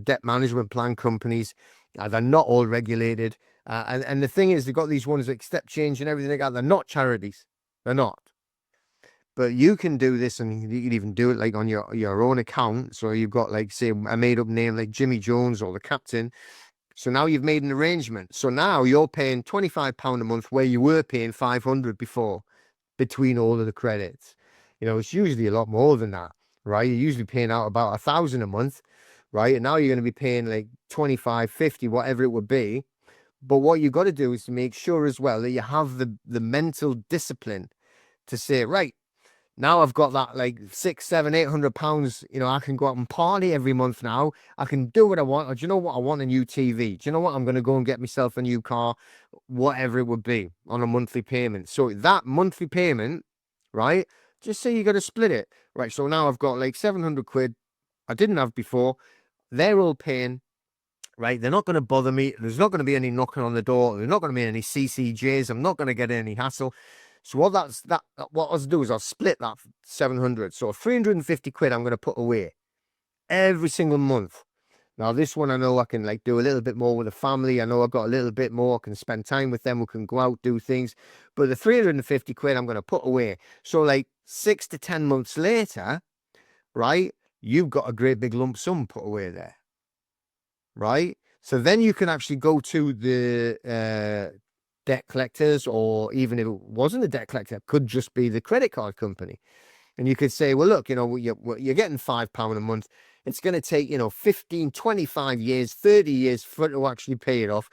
debt management plan companies. They're not all regulated. And the thing is, they've got these ones like Step Change and everything like that. They're not charities. They're not. But you can do this, and you can even do it like on your own account. So you've got like, say, a made up name like Jimmy Jones or the captain. So now you've made an arrangement. So now you're paying £25 a month where you were paying 500 before, between all of the credits. It's usually a lot more than that, right? You're usually paying out about 1,000 a month, right? And now you're going to be paying like 25, 50, whatever it would be. But what you've got to do is to make sure as well that you have the mental discipline to say, right, now I've got that like £600, £700, I can go out and party every month now. I can do what I want. Or do you know what? I want a new TV. Do you know what? I'm going to go and get myself a new car, whatever it would be, on a monthly payment. So that monthly payment, right? Just say you got to split it. Right. So now I've got like 700 quid I didn't have before. They're all paying right? They're not going to bother me. There's not going to be any knocking on the door. There's not going to be any CCJs. I'm not going to get any hassle. So what I'll do is I'll split that 700. So 350 quid I'm going to put away every single month. Now this one I know I can like do a little bit more with the family. I know I've got a little bit more. I can spend time with them. We can go out, do things. But the 350 quid I'm going to put away. So like 6 to 10 months later, right, you've got a great big lump sum put away there. Right? So then you can actually go to the debt collectors, or even if it wasn't a debt collector, it could just be the credit card company. And you could say, well, look, you know, you're getting £5 a month. It's going to take, you know, 15, 25 years, 30 years for it to actually pay it off.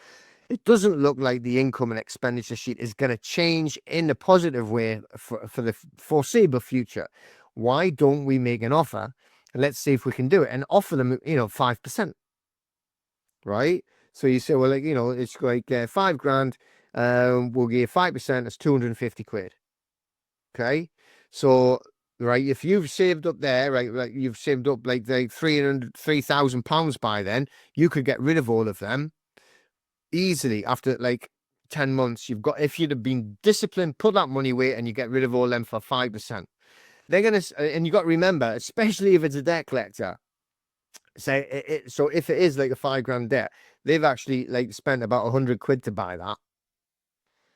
It doesn't look like the income and expenditure sheet is going to change in a positive way for the foreseeable future. Why don't we make an offer? And let's see if we can do it, and offer them, you know, 5%. Right? So you say, well, like, you know, it's like 5 grand. We'll give you 5%. That's 250 quid. Okay. So, right, if you've saved up there, right, like you've saved up like £3,000 by then, you could get rid of all of them easily after like 10 months. You've got, if you'd have been disciplined, put that money away, and you get rid of all them for 5%. They're going to, and you got to remember, especially if it's a debt collector, say so if it is like a 5 grand debt, they've actually like spent about 100 quid to buy that.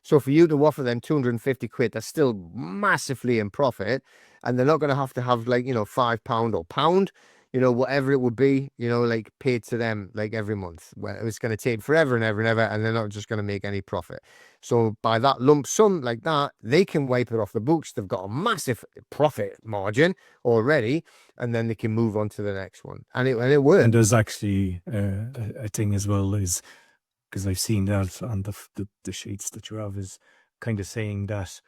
So for you to offer them 250 quid, they're still massively in profit, and they're not going to have like, you know, £5 or pound, you know, whatever it would be, you know, like paid to them like every month. Well, it's going to take forever and ever and ever, and they're not just going to make any profit. So by that lump sum like that, they can wipe it off the books. They've got a massive profit margin already, and then they can move on to the next one. And it works. And there's actually a thing as well, is because I've seen that on the sheets that you have, is kind of saying that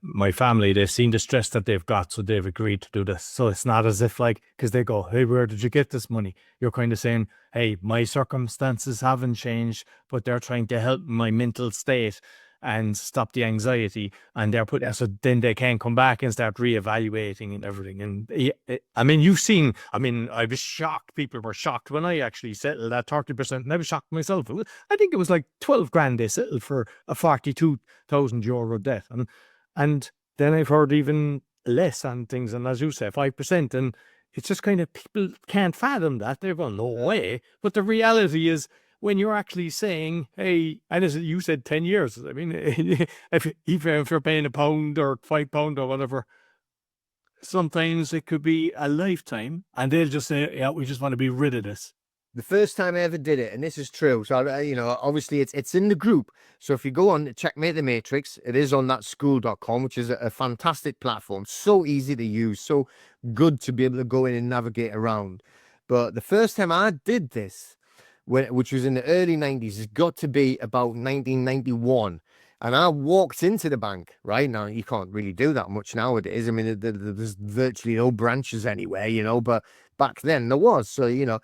my family, they've seen the stress that they've got, so they've agreed to do this. So it's not as if like, because they go, hey, where did you get this money? You're kind of saying, hey, my circumstances haven't changed, but they're trying to help my mental state and stop the anxiety, and they're putting, so then they can come back and start reevaluating and everything. And I mean, you've seen, I mean, I was shocked. People were shocked when I actually settled at 30%, and I was shocked myself. I think it was like 12 grand they settled for a 42,000 euro debt. And then I've heard even less on things, and as you say, 5%. And it's just kind of, people can't fathom that. They're going, no way. But the reality is, when you're actually saying, hey, and as you said, 10 years, I mean, even if you're paying £1 or £5 or whatever, sometimes it could be a lifetime, and they'll just say, yeah, we just want to be rid of this. The first time I ever did it, and this is true, so you know, obviously it's in the group. So if you go on Checkmate the Matrix, it is on that skool.com, which is a fantastic platform, so easy to use, so good to be able to go in and navigate around. But the first time I did this, which was in the early 90s, it's got to be about 1991. And I walked into the bank. Right now, you can't really do that much nowadays. I mean, there's virtually no branches anywhere, you know, but back then there was. So, you know,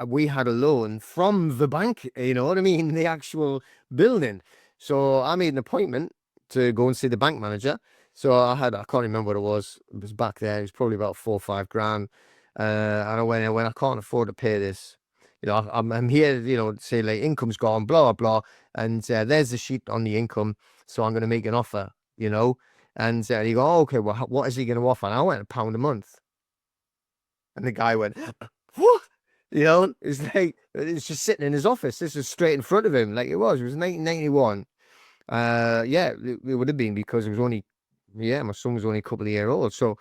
we had a loan from the bank, you know what I mean? The actual building. So I made an appointment to go and see the bank manager. So I can't remember what it was. It was back there. It was probably about 4 or 5 grand. And I went, I can't afford to pay this. You know, I'm here, you know, say like income's gone, blah, blah, blah. And there's the sheet on the income. So I'm going to make an offer, you know. And you go, oh, okay, well, what is he going to offer? And I went £1 a month. And the guy went, what? You know, it's like, it's just sitting in his office. This is straight in front of him. Like it was 1991. Yeah, it would have been, because it was only, my son was only a couple of years old. So,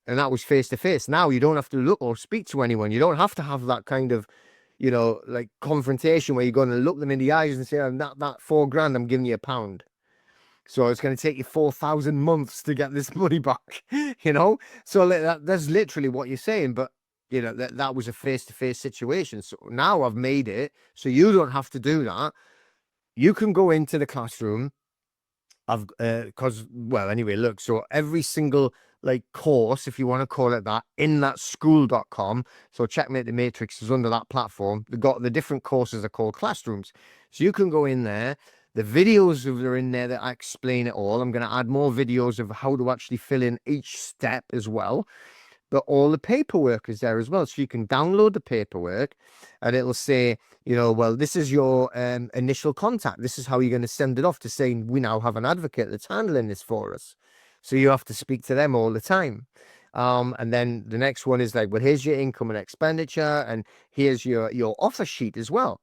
and that was face to face. Now you don't have to look or speak to anyone. You don't have to have that kind of, you know, like confrontation where you're going to look them in the eyes and say, oh, that 4 grand, I'm giving you £1. So it's going to take you 4,000 months to get this money back, you know? So that's literally what you're saying. But, you know, that was a face-to-face situation. So now I've made it so you don't have to do that. You can go into the classroom. Well, anyway, look, so every single like course, if you want to call it that, in that skool.com. So Checkmate the Matrix is under that platform. They've got the different courses are called classrooms. So you can go in there. The videos are in there that I explain it all. I'm going to add more videos of how to actually fill in each step as well. but all the paperwork is there as well. So you can download the paperwork and it'll say, well, this is your initial contact. This is how you're going to send it off to say, we now have an advocate that's handling this for us. So you have to speak to them all the time. And then the next one is like, well, here's your income and expenditure, and here's your offer sheet as well.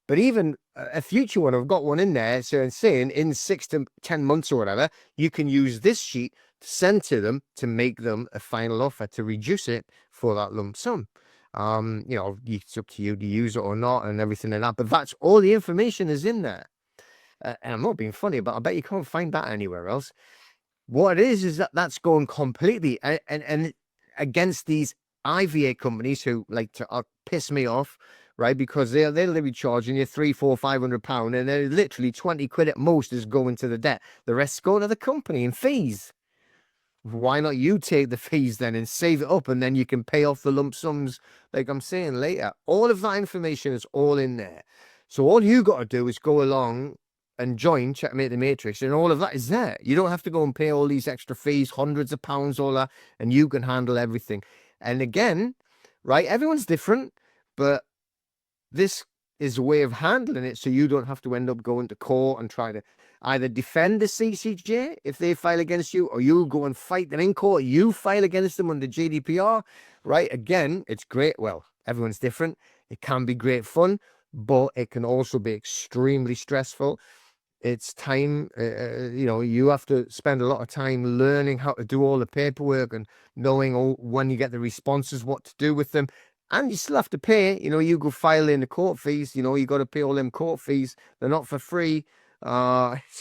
But even a future one, I've got one in there, so saying in 6 to 10 months or whatever, you can use this sheet to send to them to make them a final offer to reduce it for that lump sum. It's up to you to use it or not and everything like that. But that's all the information is in there. And I'm not being funny, but I bet you can't find that anywhere else. What it is that that's going completely and against these IVA companies who like to piss me off, right? Because they'll be charging you £300, £400, and they're literally 20 quid at most is going to the debt. The rest's going to the company in fees. Why not you take the fees then and save it up, and then you can pay off the lump sums like I'm saying later. All of that information is all in there. So all you got to do is go along and join Checkmate the Matrix, and all of that is there. You don't have to go and pay all these extra fees, hundreds of pounds, all that, and you can handle everything. And again, right, everyone's different, but this is a way of handling it so you don't have to end up going to court and try to either defend the CCJ if they file against you, or you go and fight them in court. You file against them under GDPR, right? Again, it's great. Well, everyone's different. It can be great fun, but it can also be extremely stressful. It's time, you have to spend a lot of time learning how to do all the paperwork and knowing when you get the responses, what to do with them. And you still have to pay, you go file in the court fees, you got to pay all them court fees. They're not for free,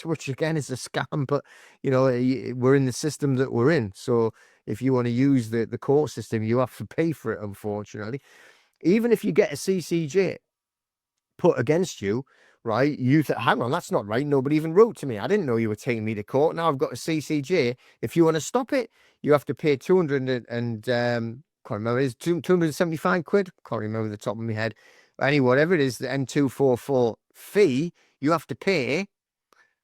which again is a scam, but, we're in the system that we're in. So if you want to use the court system, you have to pay for it, unfortunately. Even if you get a CCJ put against you, right? You hang on, that's not right. Nobody even wrote to me. I didn't know you were taking me to court. Now I've got a CCJ. If you want to stop it, you have to pay 200 and can't remember, it's 275 quid. Can't remember the top of my head. Anyway, whatever it is, the N244 fee you have to pay,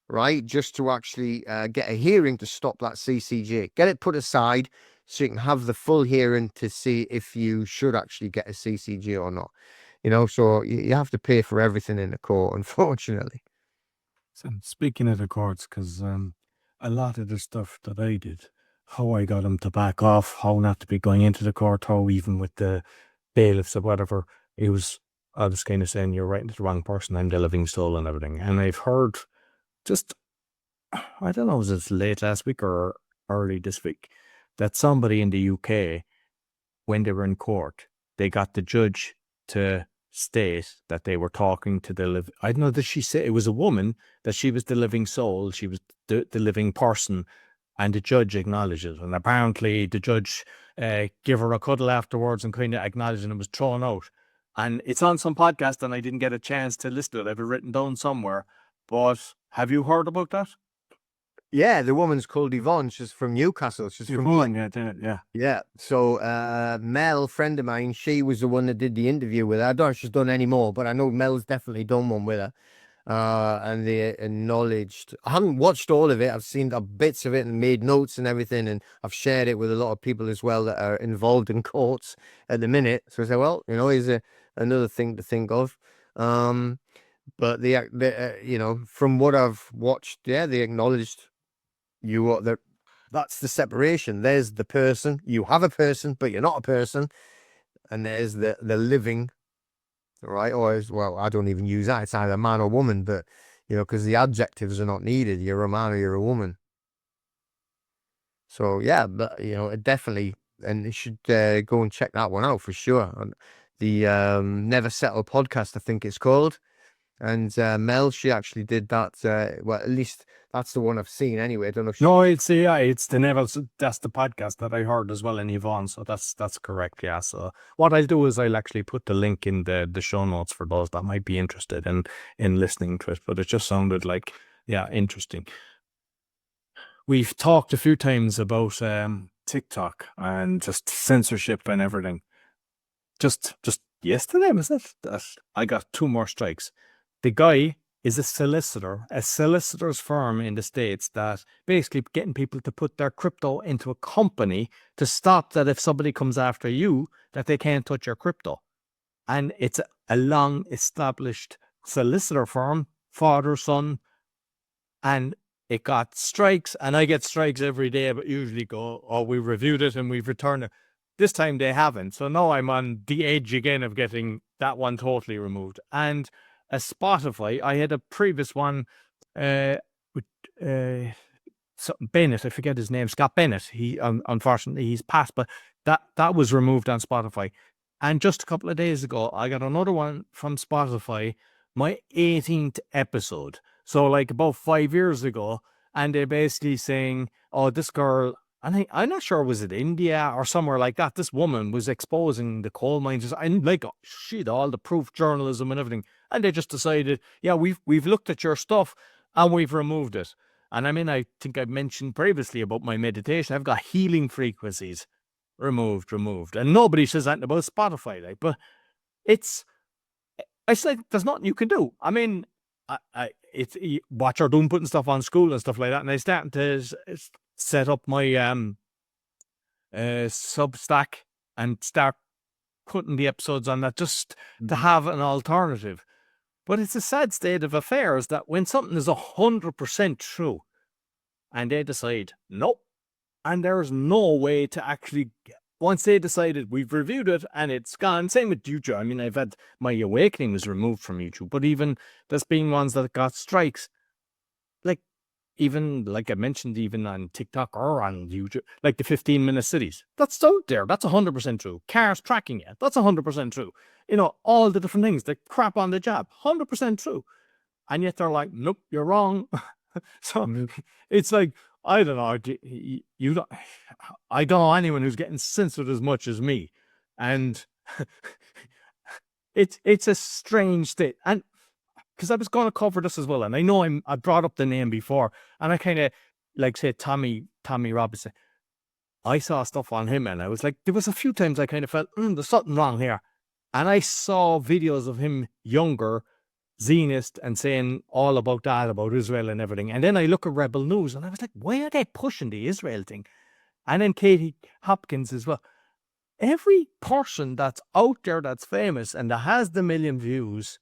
right? Just to actually get a hearing to stop that CCJ. Get it put aside so you can have the full hearing to see if you should actually get a CCJ or not. So you have to pay for everything in the court, unfortunately. So speaking of the courts, because a lot of the stuff that I did, how I got them to back off, how not to be going into the court, how even with the bailiffs or whatever, I was kind of saying, you're writing to the wrong person, I'm the living soul and everything. And I've heard just, I don't know, was it late last week or early this week, that somebody in the UK, when they were in court, they got the judge to state that they were talking to the I don't know, that she said it was a woman, that she was the living soul, she was the living person, and the judge acknowledged it. And apparently the judge gave her a cuddle afterwards and kind of acknowledged, and it was thrown out. And it's on some podcast, and I didn't get a chance to listen to it. I have it written down somewhere. But have you heard about that? Yeah, the woman's called Yvonne. She's from Newcastle. She's from yeah. Yeah. So Mel, friend of mine, she was the one that did the interview with her. I don't know if she's done any more, but I know Mel's definitely done one with her. And they acknowledged. I haven't watched all of it. I've seen bits of it and made notes and everything, and I've shared it with a lot of people as well that are involved in courts at the minute. So I say, well, here's another thing to think of. But from what I've watched, yeah, they acknowledged that's the separation. There's the person. You have a person, but you're not a person. And there's the living, right? Or well, I don't even use that. It's either man or woman, but because the adjectives are not needed. You're a man or you're a woman. So yeah, but it definitely, and you should go and check that one out for sure. On the Never Settle podcast, I think it's called. And Mel, she actually did that. Well, at least that's the one I've seen anyway. I don't know if No, it's the Neville. That's the podcast that I heard as well in Yvonne. So that's correct. Yeah. So what I'll do is I'll actually put the link in the show notes for those that might be interested in listening to it. But it just sounded like, yeah, interesting. We've talked a few times about TikTok and just censorship and everything. Just yesterday, was it? That I got 2 more strikes. The guy is a solicitor's firm in the States that basically getting people to put their crypto into a company to stop that if somebody comes after you, that they can't touch your crypto. And it's a long established solicitor firm, father, son, and it got strikes, and I get strikes every day, but usually go, oh, we reviewed it and we've returned it. This time they haven't. So now I'm on the edge again of getting that one totally removed. And a Spotify, I had a previous one with Bennett, I forget his name, Scott Bennett. He unfortunately he's passed, but that was removed on Spotify. And just a couple of days ago, I got another one from Spotify, my 18th episode. So like about 5 years ago, and they're basically saying, oh, this girl, and I'm not sure, was it India or somewhere like that? This woman was exposing the coal mines, and like she had all the proof, journalism and everything. And they just decided, yeah, we've looked at your stuff and we've removed it. And I mean, I think I mentioned previously about my meditation. I've got healing frequencies removed. And nobody says that about Spotify, like, but it's like, there's nothing you can do. I mean, it's what you're doing, putting stuff on school and stuff like that. And I started to set up my Substack and start putting the episodes on that just to have an alternative. But it's a sad state of affairs that when something is 100% true and they decide, nope, and there's no way to actually, once they decided we've reviewed it and it's gone, same with YouTube. I mean, I've had my awakening was removed from YouTube, but even there's been ones that got strikes. Like, even like I mentioned, even on TikTok or on YouTube, like the 15-minute cities, that's out there. That's 100% true. Cars tracking you, that's 100% true. You know, all the different things, the crap on the job, 100% true. And yet they're like, nope, you're wrong. So it's like, I don't know. You don't. I don't know anyone who's getting censored as much as me, and it's a strange state. And because I was going to cover this as well, and I know I brought up the name before, and I kind of like say Tommy Robinson. I saw stuff on him, and I was like, there was a few times I kind of felt there's something wrong here, and I saw videos of him younger, Zionist, and saying all about that, about Israel and everything. And then I look at Rebel News and I was like, why are they pushing the Israel thing? And then Katie Hopkins as well. Every person that's out there that's famous and that has the million views,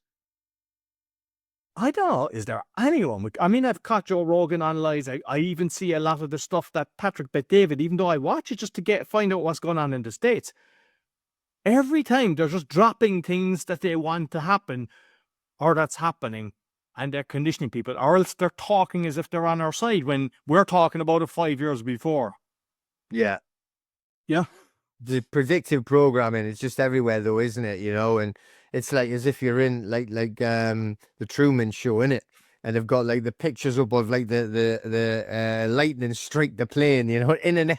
I don't know, is there anyone? I mean, I've caught Joe Rogan on lies. I even see a lot of the stuff that Patrick Bet-David, even though I watch it just to find out what's going on in the States. Every time they're just dropping things that they want to happen, or that's happening, and they're conditioning people, or else they're talking as if they're on our side when we're talking about it 5 years before. Yeah. Yeah. The predictive programming is just everywhere though, isn't it? You know, and it's like as if you're in like the Truman Show, innit? And they've got like the pictures up of like the lightning strike the plane, you know, in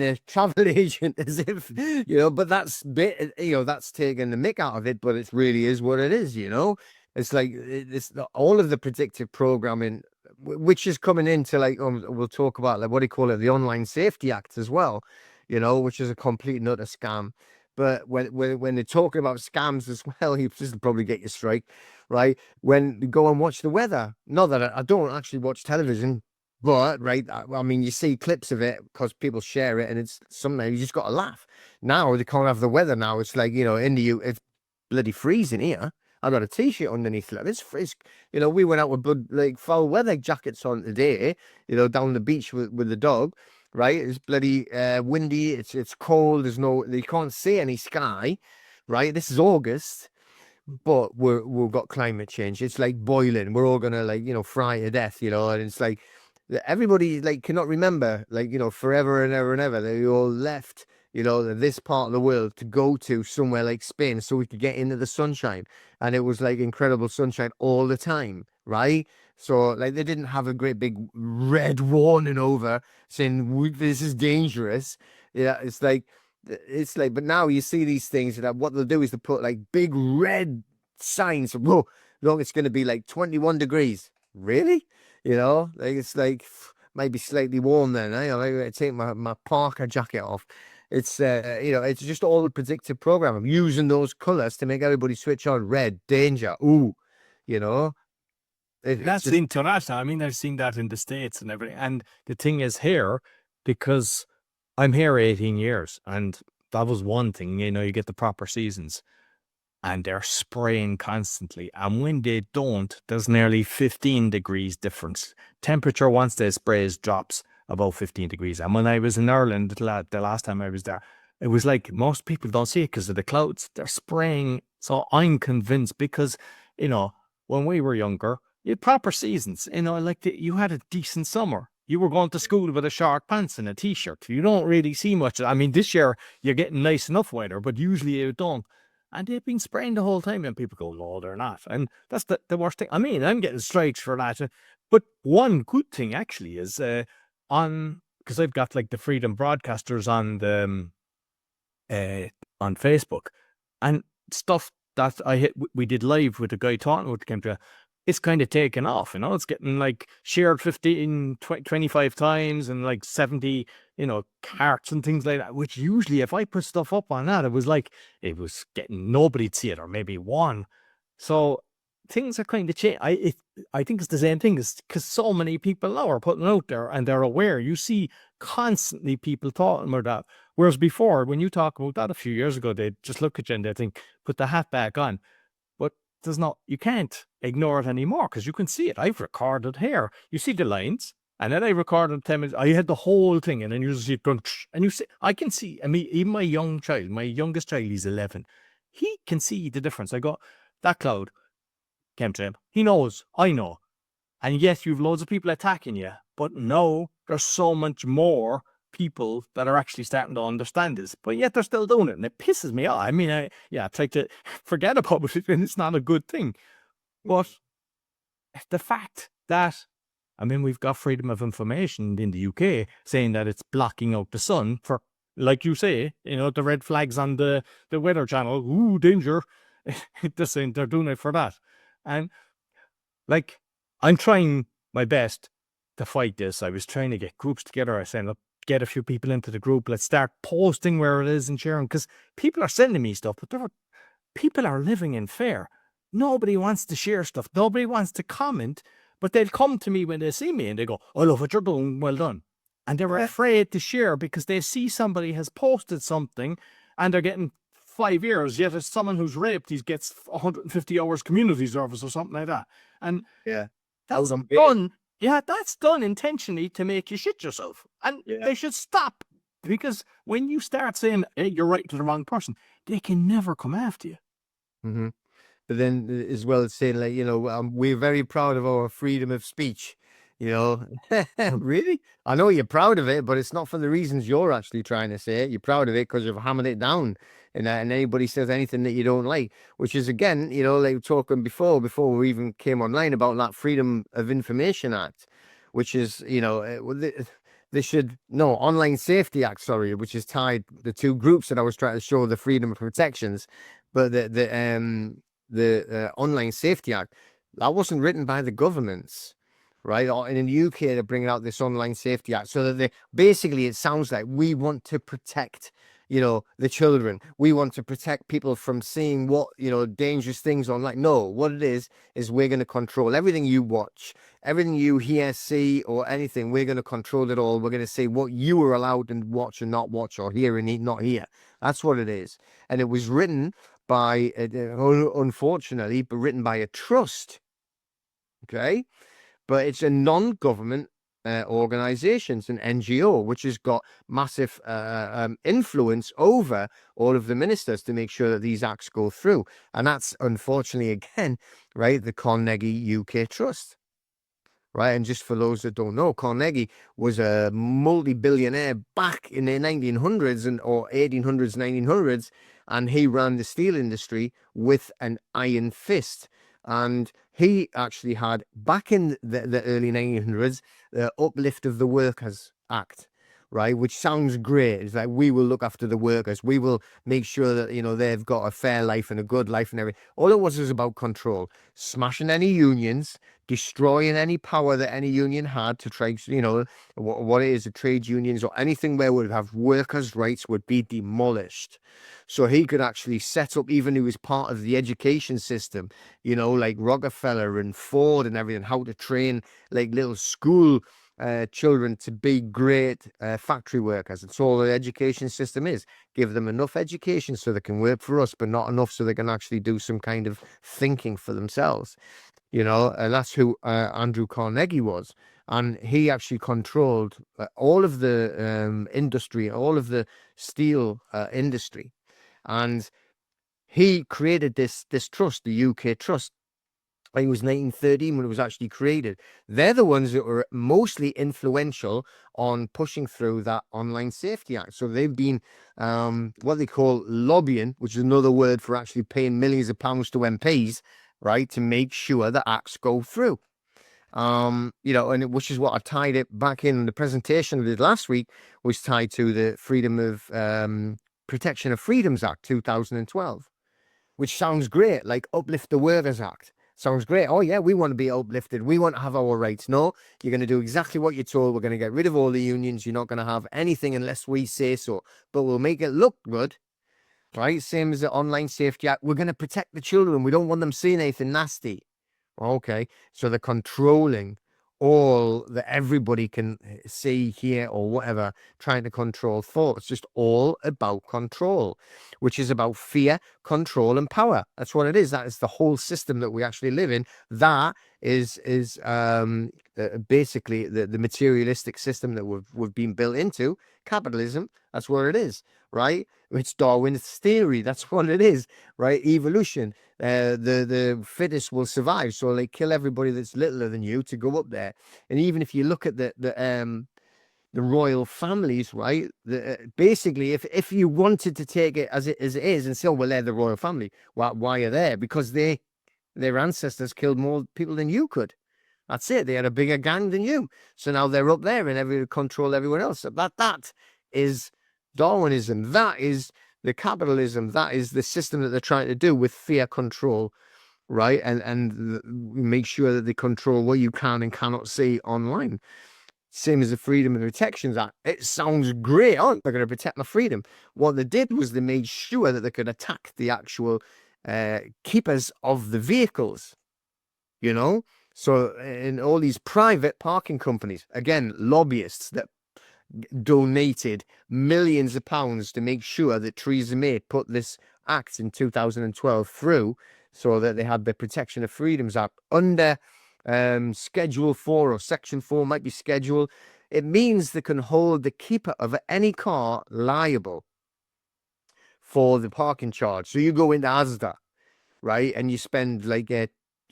a travel agent, as if, you know, but that's that's taking the mick out of it, but it really is what it is, you know. It's like it's all of the predictive programming, which is coming into like we'll talk about like what do you call it, the Online Safety Act as well, you know, which is a complete and utter scam. But when they're talking about scams as well, this will probably get you strike, right? When you go and watch the weather. Not that I don't actually watch television, but right, I mean, you see clips of it because people share it, and it's sometimes you just got to laugh. Now they can't have the weather. Now it's like, you know, it's bloody freezing here. I got a t-shirt underneath it. It's freezing. You know, we went out with like foul weather jackets on today. You know, down the beach with the dog. Right, it's bloody windy. It's cold. You can't see any sky. Right, this is August, but we've got climate change. It's like boiling. We're all gonna, like, you know, fry to death. You know, and it's like everybody like cannot remember, like, you know, forever and ever and ever they all left, you know, this part of the world to go to somewhere like Spain so we could get into the sunshine, and it was like incredible sunshine all the time, right? So like they didn't have a great big red warning over saying this is dangerous. Yeah, it's like but now you see these things that what they'll do is they put like big red signs, whoa, look, it's going to be like 21 degrees. Really? You know, like it's like maybe slightly warm then. I gotta take my parka jacket off. It's you know, it's just all the predictive program. I'm using those colors to make everybody switch on. Red, danger. Ooh, you know. It's That's just international. I mean, I've seen that in the States and everything. And the thing is here, because I'm here 18 years, and that was one thing, you get the proper seasons, and they're spraying constantly. And when they don't, there's nearly 15 degrees difference. Temperature once they sprays drops about 15 degrees. And when I was in Ireland, the last time I was there, it was like most people don't see it because of the clouds. They're spraying. So I'm convinced because, when we were younger, you had proper seasons. Like you had a decent summer. You were going to school with a short pants and a t-shirt. You don't really see much. I mean, this year you're getting nice enough weather, but usually you don't. And they've been spraying the whole time, and people go, no, they're not. And that's the worst thing. I mean, I'm getting strikes for that. But one good thing actually is because I've got like the Freedom Broadcasters on the on Facebook, and stuff that we did live with the guy talking about the chemtrail, it's kind of taken off, it's getting like shared 15, 25 times and like 70, carts and things like that, which usually if I put stuff up on that, it was getting, nobody'd see it, or maybe one. So things are kind of changing. I think it's the same thing, is because so many people now are putting out there and they're aware. You see constantly people talking about that. Whereas before, when you talk about that a few years ago, they'd just look at you and they think, put the hat back on. But you can't ignore it anymore because you can see it. I've recorded here. You see the lines, and then I recorded 10 minutes. I had the whole thing, and then you see it going, and you see, I can see, I mean, even my youngest child, he's 11. He can see the difference. I go, that cloud, chemtrail. He knows, I know. And yes, you've loads of people attacking you, but no, there's so much more people that are actually starting to understand this, but yet they're still doing it, and it pisses me off. I mean, I try to forget about it, and it's not a good thing. But the fact that, I mean, we've got freedom of information in the UK saying that it's blocking out the sun for, like you say, the red flags on the Weather Channel. Ooh, danger. They're saying they're doing it for that. And like, I'm trying my best to fight this. I was trying to get groups together. I said, look, get a few people into the group. Let's start posting where it is and sharing, because people are sending me stuff, but people are living in fear. Nobody wants to share stuff. Nobody wants to comment, but they'll come to me when they see me and they go, I love what you're doing. Well done. And they're afraid to share because they see somebody has posted something and they're getting 5 years, yet as someone who's raped, he gets 150 hours community service or something like that. And yeah, that's done. Yeah, that's done intentionally to make you shit yourself. And they should stop, because when you start saying, hey, you're writing to the wrong person, they can never come after you. Mm-hmm. But then as well as saying, like, we're very proud of our freedom of speech. Really? I know you're proud of it, but it's not for the reasons you're actually trying to say it. You're proud of it because you've hammered it down. And anybody says anything that you don't like, which is, again, like talking before we even came online about that Freedom of Information Act, which is, they should, no, Online Safety Act, sorry, which is tied the two groups that I was trying to show the freedom of protections. But the Online Safety Act, that wasn't written by the governments, right? And in the UK, they're bringing out this Online Safety Act so that basically, it sounds like we want to protect, the children. We want to protect people from seeing what, dangerous things online. No, what it is we're going to control everything you watch, everything you hear, see, or anything. We're going to control it all. We're going to say what you are allowed to watch and not watch, or hear and not hear. That's what it is. And it was written by, unfortunately, but written by a trust. Okay. But it's a non-government organization. It's an NGO, which has got massive influence over all of the ministers to make sure that these acts go through. And that's, unfortunately, again, right, the Carnegie UK Trust. Right. And just for those that don't know, Carnegie was a multi-billionaire back in the 1900s or 1800s, 1900s. And he ran the steel industry with an iron fist. And he actually had, back in the early 1900s, the Uplift of the Workers Act, right? Which sounds great. It's like, we will look after the workers. We will make sure that, they've got a fair life and a good life and everything. All it was about control, smashing any unions, destroying any power that any union had to try, what it is, the trade unions or anything where would have workers' rights would be demolished. So he could actually set up, even he was part of the education system, like Rockefeller and Ford and everything, how to train like little school children to be great factory workers. That's all the education system is. Give them enough education so they can work for us, but not enough so they can actually do some kind of thinking for themselves. And that's who Andrew Carnegie was. And he actually controlled all of the industry, all of the steel industry. And he created this trust, the UK Trust. I think it was 1913 when it was actually created. They're the ones that were mostly influential on pushing through that Online Safety Act. So they've been what they call lobbying, which is another word for actually paying millions of pounds to MPs, right, to make sure that acts go through. Which is what I tied it back in the presentation I did last week, was tied to the Freedom of Protection of Freedoms Act 2012, which sounds great, like Uplift the Workers Act. Sounds great. Oh yeah, we want to be uplifted. We want to have our rights. No, you're going to do exactly what you're told. We're going to get rid of all the unions. You're not going to have anything unless we say so. But we'll make it look good, right? Same as the Online Safety Act. We're going to protect the children. We don't want them seeing anything nasty. Okay, so they're controlling all that everybody can see, hear, or whatever, trying to control thought. It's just all about control, which is about fear, control, and power. That's what it is. That is the whole system that we actually live in. That is basically the materialistic system that we've been built into. Capitalism. That's what it is, right? It's Darwin's theory. That's what it is, right? Evolution. The fittest will survive, so they kill everybody that's littler than you to go up there. And even if you look at the royal families, right? Basically, if you wanted to take it as it is and say, oh, well, they're the royal family, why are they? Because their ancestors killed more people than you could. That's it. They had a bigger gang than you, so now they're up there and control everyone else. So that is Darwinism. That is the capitalism. That is the system that they're trying to do with fear control, right? And make sure that they control what you can and cannot see online. Same as the Freedom and Protections Act. It sounds great. Oh, they're going to protect my freedom. What they did was they made sure that they could attack the actual keepers of the vehicles, So in all these private parking companies, again, lobbyists that donated millions of pounds to make sure that Theresa May put this act in 2012 through, so that they had the Protection of Freedoms Act under Schedule 4 or Section 4, might be Schedule. It means they can hold the keeper of any car liable for the parking charge. So you go into Asda, right, and you spend like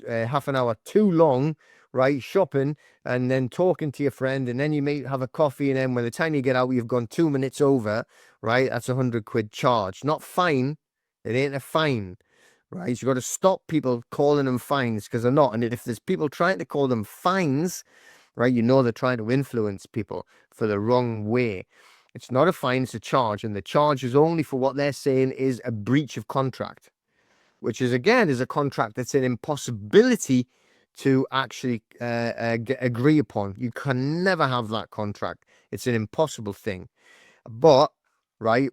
half an hour too long, right, shopping and then talking to your friend, and then you may have a coffee, and then by the time you get out, you've gone 2 minutes over, right? That's £100 charge, not fine. It ain't a fine, right? So you've got to stop people calling them fines, because they're not. And if there's people trying to call them fines, right, they're trying to influence people for the wrong way. It's not a fine, it's a charge, and the charge is only for what they're saying is a breach of contract, which is, again, is a contract that's an impossibility to actually agree upon. You can never have that contract. It's an impossible thing. But, right,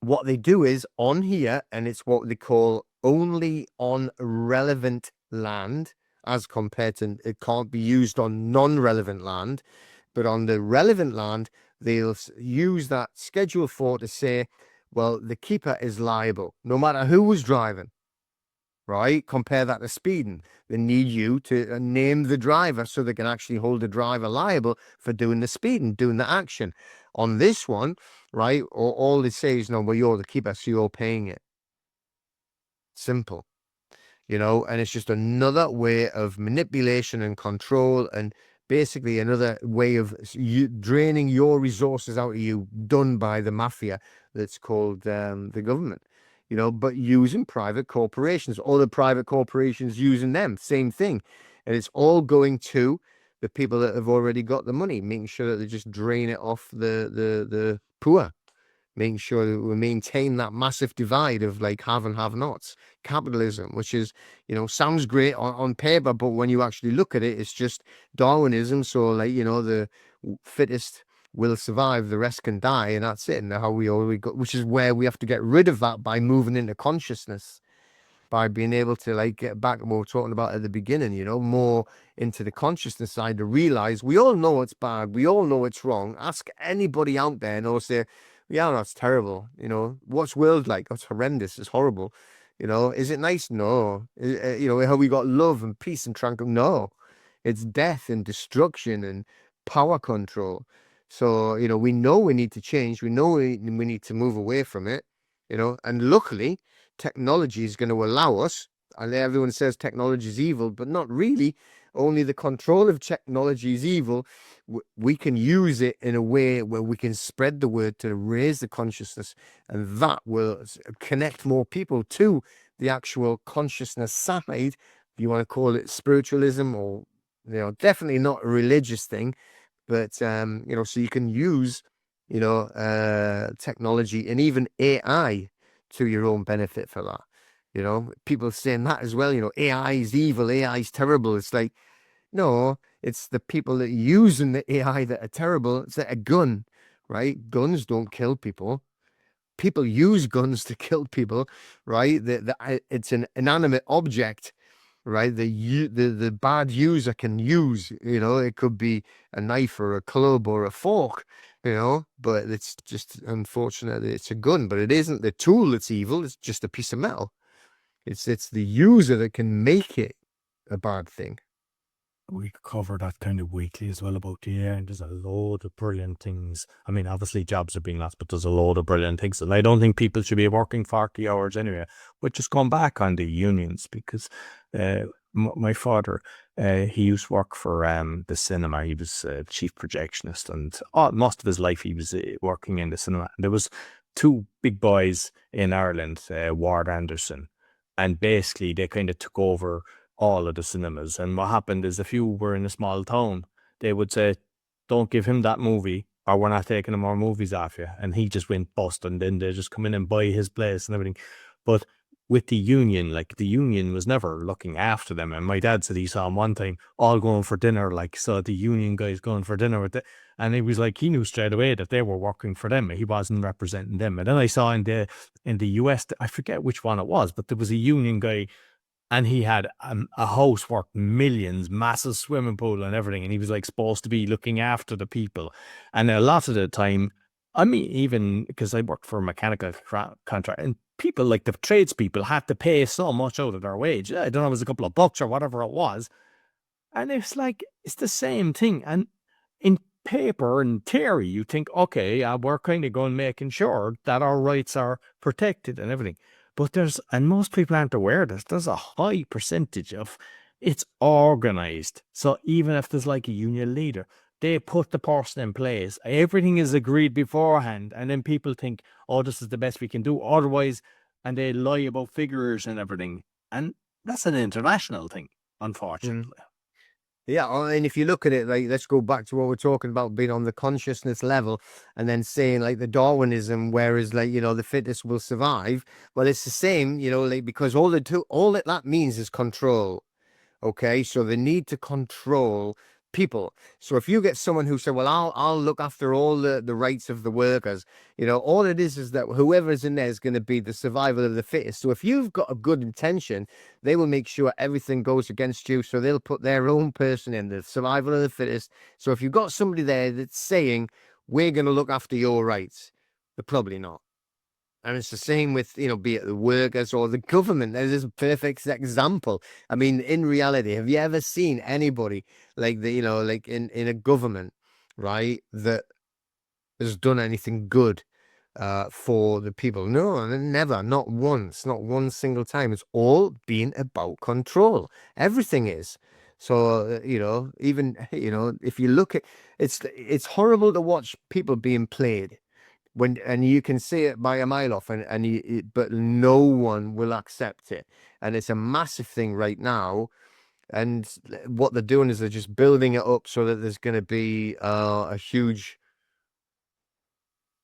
what they do is on here, and it's what they call only on relevant land, as compared to, it can't be used on non-relevant land, but on the relevant land, they'll use that Schedule 4 to say, well, the keeper is liable, no matter who was driving. Right? Compare that to speeding. They need you to name the driver so they can actually hold the driver liable for doing the speeding, doing the action. On this one, right, all they say is, no, well, you're the keeper, so you're paying it. Simple. And it's just another way of manipulation and control, and basically another way of draining your resources out of you, done by the mafia that's called the government. But using private corporations, other private corporations using them, same thing. And it's all going to the people that have already got the money, making sure that they just drain it off the poor, making sure that we maintain that massive divide of like have and have nots. Capitalism, which is, sounds great on paper, but when you actually look at it, it's just Darwinism. So like, the fittest will survive, the rest can die, and that's it. And how we always go, which is where we have to get rid of that by moving into consciousness, by being able to like get back to what we were talking about at the beginning, more into the consciousness side, to realize we all know it's bad, we all know it's wrong. Ask anybody out there and they'll say, yeah, that's terrible. What's world like? It's horrendous, it's horrible. Is it nice? No. Have we got love and peace and tranquil? No. It's death and destruction and power control. So, we know we need to change. We know we need to move away from it, and luckily technology is going to allow us. And everyone says technology is evil, but not really. Only the control of technology is evil. We can use it in a way where we can spread the word to raise the consciousness, and that will connect more people to the actual consciousness side. If you want to call it spiritualism, or definitely not a religious thing, but so you can use technology and even AI to your own benefit for that. People saying that as well, AI is evil, AI is terrible. It's like, no, it's the people that are using the AI that are terrible. It's like a gun, right? Guns don't kill people. People use guns to kill people, right? It's an inanimate object, right? The bad user can use, it could be a knife or a club or a fork, but it's just unfortunate that it's a gun. But it isn't the tool that's evil, it's just a piece of metal. It's the user that can make it a bad thing. We cover that kind of weekly as well about the AI, and there's a load of brilliant things. I mean, obviously jobs are being lost, but there's a load of brilliant things. And I don't think people should be working 40 hours anyway. But just going back on the unions, because my father, he used to work for the cinema. He was chief projectionist, and most of his life he was working in the cinema. And there was two big boys in Ireland, Ward Anderson, and basically they kind of took over all of the cinemas. And what happened is, if you were in a small town, they would say, don't give him that movie, or we're not taking any more movies off you. And he just went bust, and then they just come in and buy his place and everything. But with the union, like, the union was never looking after them. And my dad said he saw him one time all going for dinner, like, saw the union guys going for dinner with it. And he was like, he knew straight away that they were working for them. He wasn't representing them. And then I saw in the US, I forget which one it was, but there was a union guy, and he had a house worth millions, massive swimming pool and everything. And he was like supposed to be looking after the people. And a lot of the time, I mean, even because I worked for a mechanical contract, and people, like the tradespeople, had to pay so much out of their wage. I don't know, it was a couple of bucks or whatever it was. And it's like, it's the same thing. And in paper and theory, you think, okay, we're kind of going making sure that our rights are protected and everything. But and most people aren't aware of this, there's a high percentage of it's organized. So even if there's like a union leader, they put the person in place. Everything is agreed beforehand. And then people think, oh, this is the best we can do. Otherwise, and they lie about figures and everything. And that's an international thing, unfortunately. Yeah, and if you look at it, like, let's go back to what we're talking about, being on the consciousness level, and then saying like the Darwinism, whereas like, the fittest will survive. Well, it's the same, like, because all that means is control. Okay, so the need to control people. So if you get someone who said, well, I'll look after all the rights of the workers, all it is that whoever's in there is going to be the survival of the fittest. So if you've got a good intention, they will make sure everything goes against you. So they'll put their own person in, the survival of the fittest. So if you've got somebody there that's saying, we're going to look after your rights, they're probably not. And it's the same with, be it the workers or the government. There's a perfect example. I mean, in reality, have you ever seen anybody like like in a government, right, that has done anything good for the people? No, never, not once, not one single time. It's all been about control. Everything is. So, even, if you look at, it's horrible to watch people being played. And you can see it by a mile off, but no one will accept it. And it's a massive thing right now And what they're doing is they're just building it up so that there's going to be a huge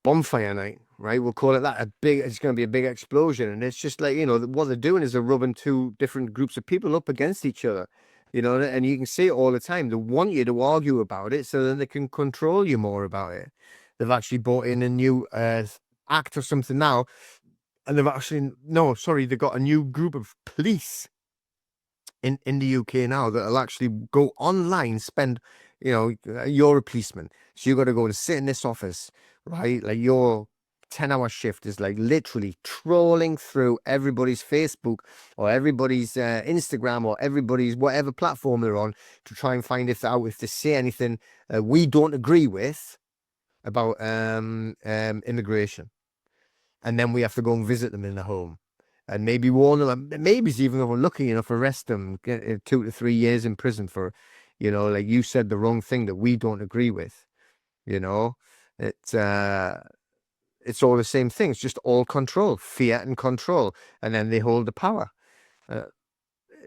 bonfire night, right? We'll call it that. It's going to be a big explosion. And it's just like, what they're doing is they're rubbing two different groups of people up against each other, and you can see it all the time. They want you to argue about it so then they can control you more about it. They've actually brought in a new act or something now. And they've got a new group of police in the UK now that'll actually go online, spend, you're a policeman. So you got to go to sit in this office, right? Like your 10-hour shift is like literally trawling through everybody's Facebook or everybody's Instagram or everybody's whatever platform they're on to try and find if they say anything we don't agree with about immigration. And then we have to go and visit them in the home and maybe warn them. Maybe even if we're lucky enough, arrest them, get 2 to 3 years in prison for, like you said, the wrong thing that we don't agree with. It's all the same thing. It's just all control, fear and control. And then they hold the power.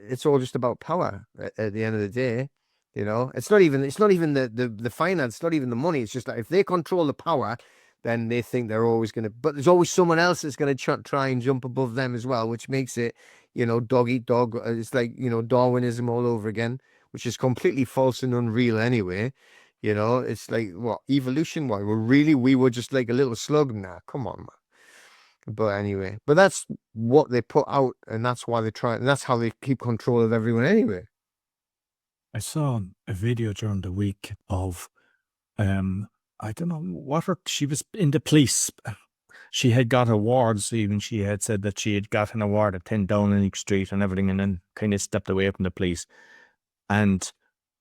It's all just about power at the end of the day. It's not even the finance, it's not even the money. It's just like if they control the power, then they think they're always going to, but there's always someone else that's going to try and jump above them as well, which makes it, dog eat dog. It's like, Darwinism all over again, which is completely false and unreal anyway. It's like, what, evolution? Why? We were just like a little slug now. Come on, man. But anyway, that's what they put out, and that's why they try, and that's how they keep control of everyone anyway. I saw a video during the week of, I don't know she was in the police. She had got awards. Even she had said that she had got an award at 10 Downing Street and everything, and then kind of stepped away from the police. And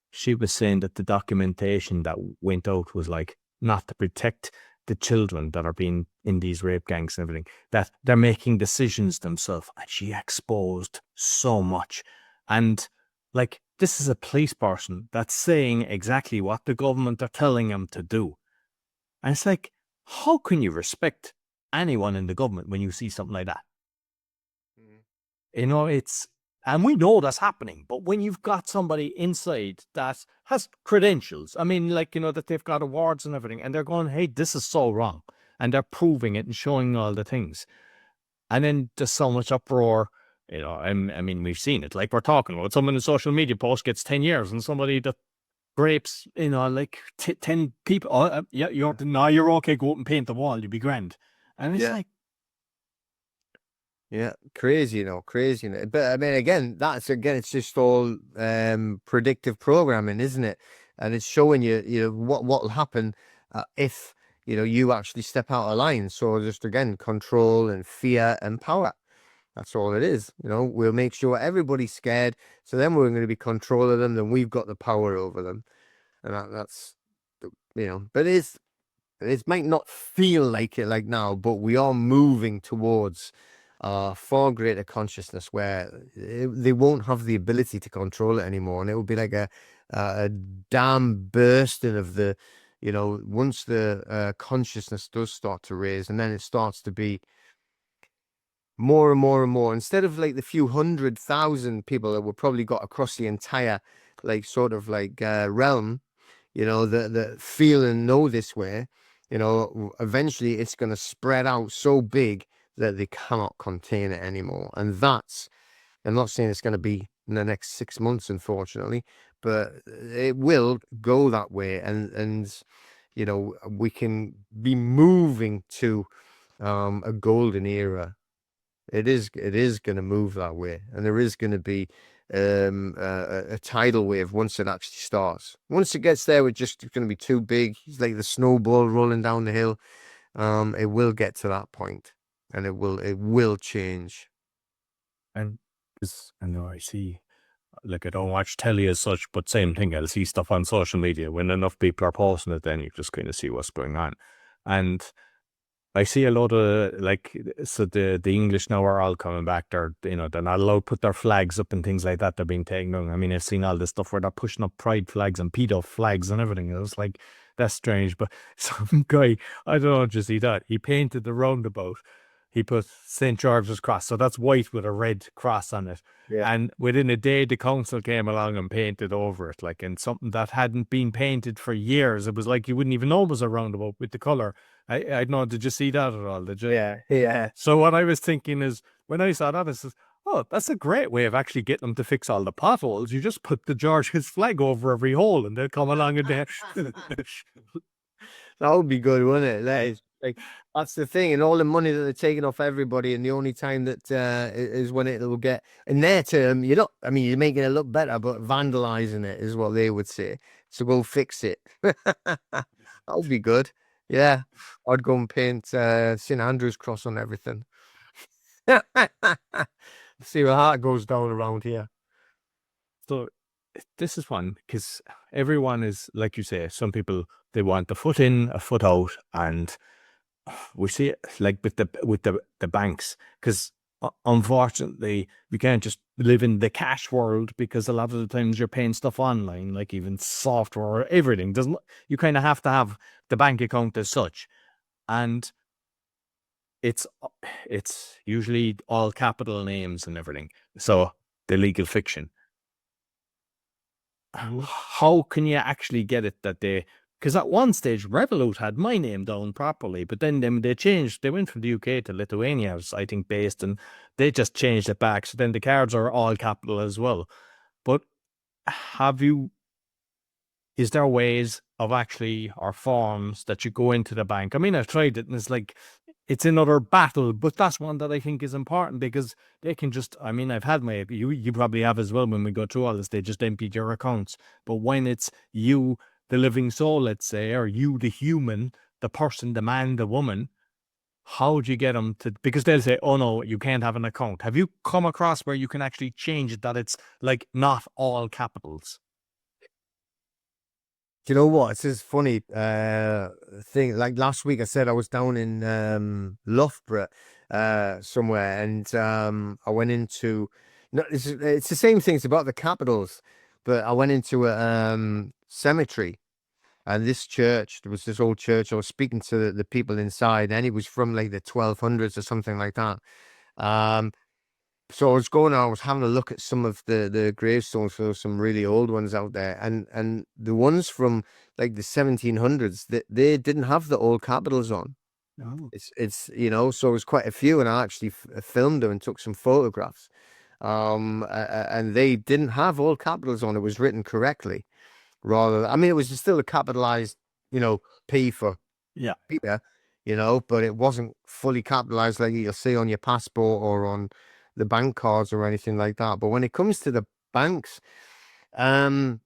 she was saying that the documentation that went out was like not to protect the children that are being in these rape gangs and everything, that they're making decisions themselves. And she exposed so much. And like, this is a police person that's saying exactly what the government are telling them to do. And it's like, how can you respect anyone in the government when you see something like that? And we know that's happening, but when you've got somebody inside that has credentials, I mean, like, that they've got awards and everything, and they're going, hey, this is so wrong. And they're proving it and showing all the things. And then there's so much uproar, I mean, we've seen it. Like we're talking about, someone in a social media post gets 10 years and somebody that rapes, like 10 people. Oh, yeah, you're okay. Go out and paint the wall. You'll be grand. And it's like, yeah, crazy, crazy. But I mean, again, it's just all predictive programming, isn't it? And it's showing you, what will happen if you actually step out of line. So just again, control and fear and power. That's all it is. We'll make sure everybody's scared. So then we're going to be controlling them. Then we've got the power over them, and that's But it might not feel like it like now, but we are moving towards far greater consciousness where they won't have the ability to control it anymore, and it will be like a dam bursting of the, once the consciousness does start to raise, and then it starts to be more and more and more, instead of like the few 100,000 people that were probably got across the entire like sort of like realm, that feel and know this way, eventually it's going to spread out so big that they cannot contain it anymore. And I'm not saying it's going to be in the next 6 months, unfortunately, but it will go that way. And we can be moving to a golden era. It is going to move that way, and there is going to be a tidal wave once it actually starts. Once it gets there, it's just going to be too big. It's like the snowball rolling down the hill. It will get to that point, and it will change. And I know I see, like, I don't watch telly as such, but same thing. I'll see stuff on social media. When enough people are posting it, then you just kind of see what's going on. And I see a lot of, like, so the English now are all coming back. They're not allowed to put their flags up and things like that. They're being taken down. I mean, I've seen all this stuff where they're pushing up pride flags and pedo flags and everything. It was like, that's strange. But some guy, I don't know, did you see that? He painted the roundabout. he put St. George's Cross. So that's white with a red cross on it. Yeah. And within a day, the council came along and painted over it, like, in something that hadn't been painted for years. It was like you wouldn't even know it was a roundabout with the colour. I don't know, did you see that at all? Did you? Yeah. So what I was thinking is, when I saw that, I said, oh, that's a great way of actually getting them to fix all the potholes. You just put the George's flag over every hole and they'll come along and they... That would be good, wouldn't it? That is like, that's the thing, and all the money that they're taking off everybody, and the only time that is when it will get, in their term, you're not, I mean, you're making it look better, but vandalizing it is what they would say. So go fix it. That would be good. Yeah, I'd go and paint St. Andrew's cross on everything. See what heart goes down around here. So this is one, because everyone is, like you say, some people, they want the foot in, a foot out, and we see it like with the banks, because unfortunately we can't just live in the cash world, because a lot of the times you're paying stuff online, like even software, everything doesn't, you kind of have to have the bank account as such, and it's usually all capital names and everything, so the legal fiction. How can you actually get it that they, because at one stage Revolut had my name down properly, but then they changed, they went from the UK to Lithuania, was, I think, based, and they just changed it back, so then the cards are all capital as well. But is there ways of actually, or forms that you go into the bank? I mean, I've tried it and it's like, it's another battle, but that's one that I think is important, because they can just, I mean, I've had you probably have as well, when we go through all this, they just empty your accounts. But when it's you, the living soul, let's say, or you, the human, the person, the man, the woman, how do you get them to, because they'll say, oh no, you can't have an account. Have you come across where you can actually change it, that it's like not all capitals? Do you know what? It's this funny thing. Like last week, I said I was down in Loughborough somewhere, and I went into. No, it's the same thing. It's about the capitals, but I went into a cemetery, and this church. There was this old church. I was speaking to the people inside, and it was from like the 1200s or something like that. So I was having a look at some of the gravestones for some really old ones out there, and the ones from like the 1700s, that they didn't have the old capitals on. No. It's so it was quite a few, and I actually filmed them and took some photographs. And they didn't have all capitals on. It was written correctly, I mean, it was still a capitalized, P for Peter, but it wasn't fully capitalized like you'll see on your passport or on the bank cards or anything like that. But when it comes to the banks, I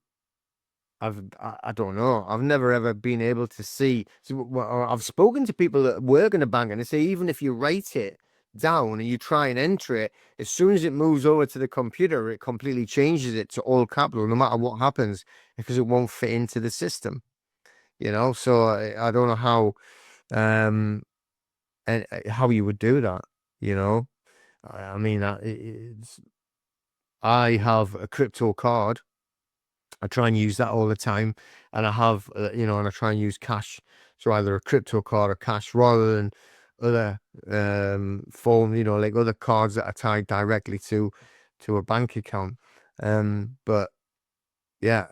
don't know. I've never ever been able to see. So I've spoken to people that work in a bank, and they say even if you write it down and you try and enter it, as soon as it moves over to the computer, it completely changes it to all capital, no matter what happens, because it won't fit into the system. So I don't know how, and how you would do that. I mean, I have a crypto card. I try and use that all the time, and I have, and I try and use cash. So either a crypto card or cash, rather than other phone, like other cards that are tied directly to a bank account. But yeah,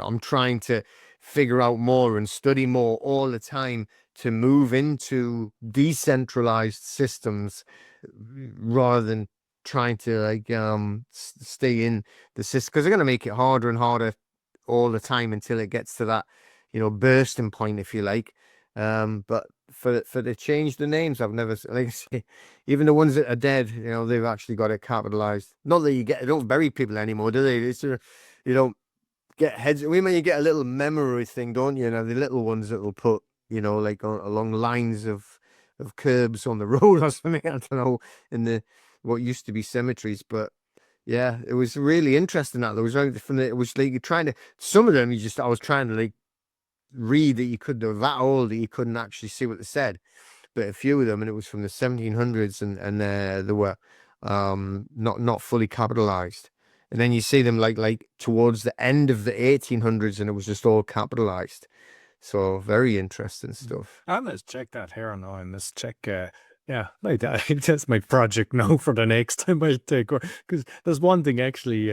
I'm trying to figure out more and study more all the time to move into decentralized systems, rather than trying to like stay in the system, because they're going to make it harder and harder all the time until it gets to that bursting point, if you like. But for to change the names, I've never, like I say, even the ones that are dead, they've actually got it capitalized. Not that you don't bury people anymore, do they? It's you don't get heads. We mean, you get a little memory thing, don't you? The little ones that will put, like along lines of curbs on the road or something. I don't know, in the what used to be cemeteries. But yeah, it was really interesting that there was it was like you're trying to, some of them I was trying to like read that they're that old that you couldn't actually see what they said. But a few of them, and it was from the 1700s, and they were not fully capitalized. And then you see them like towards the end of the 1800s, and it was just all capitalized. So very interesting stuff. And let's check that here now, and let's check Yeah, like that. That's my project now for the next time I take, because there's one thing actually.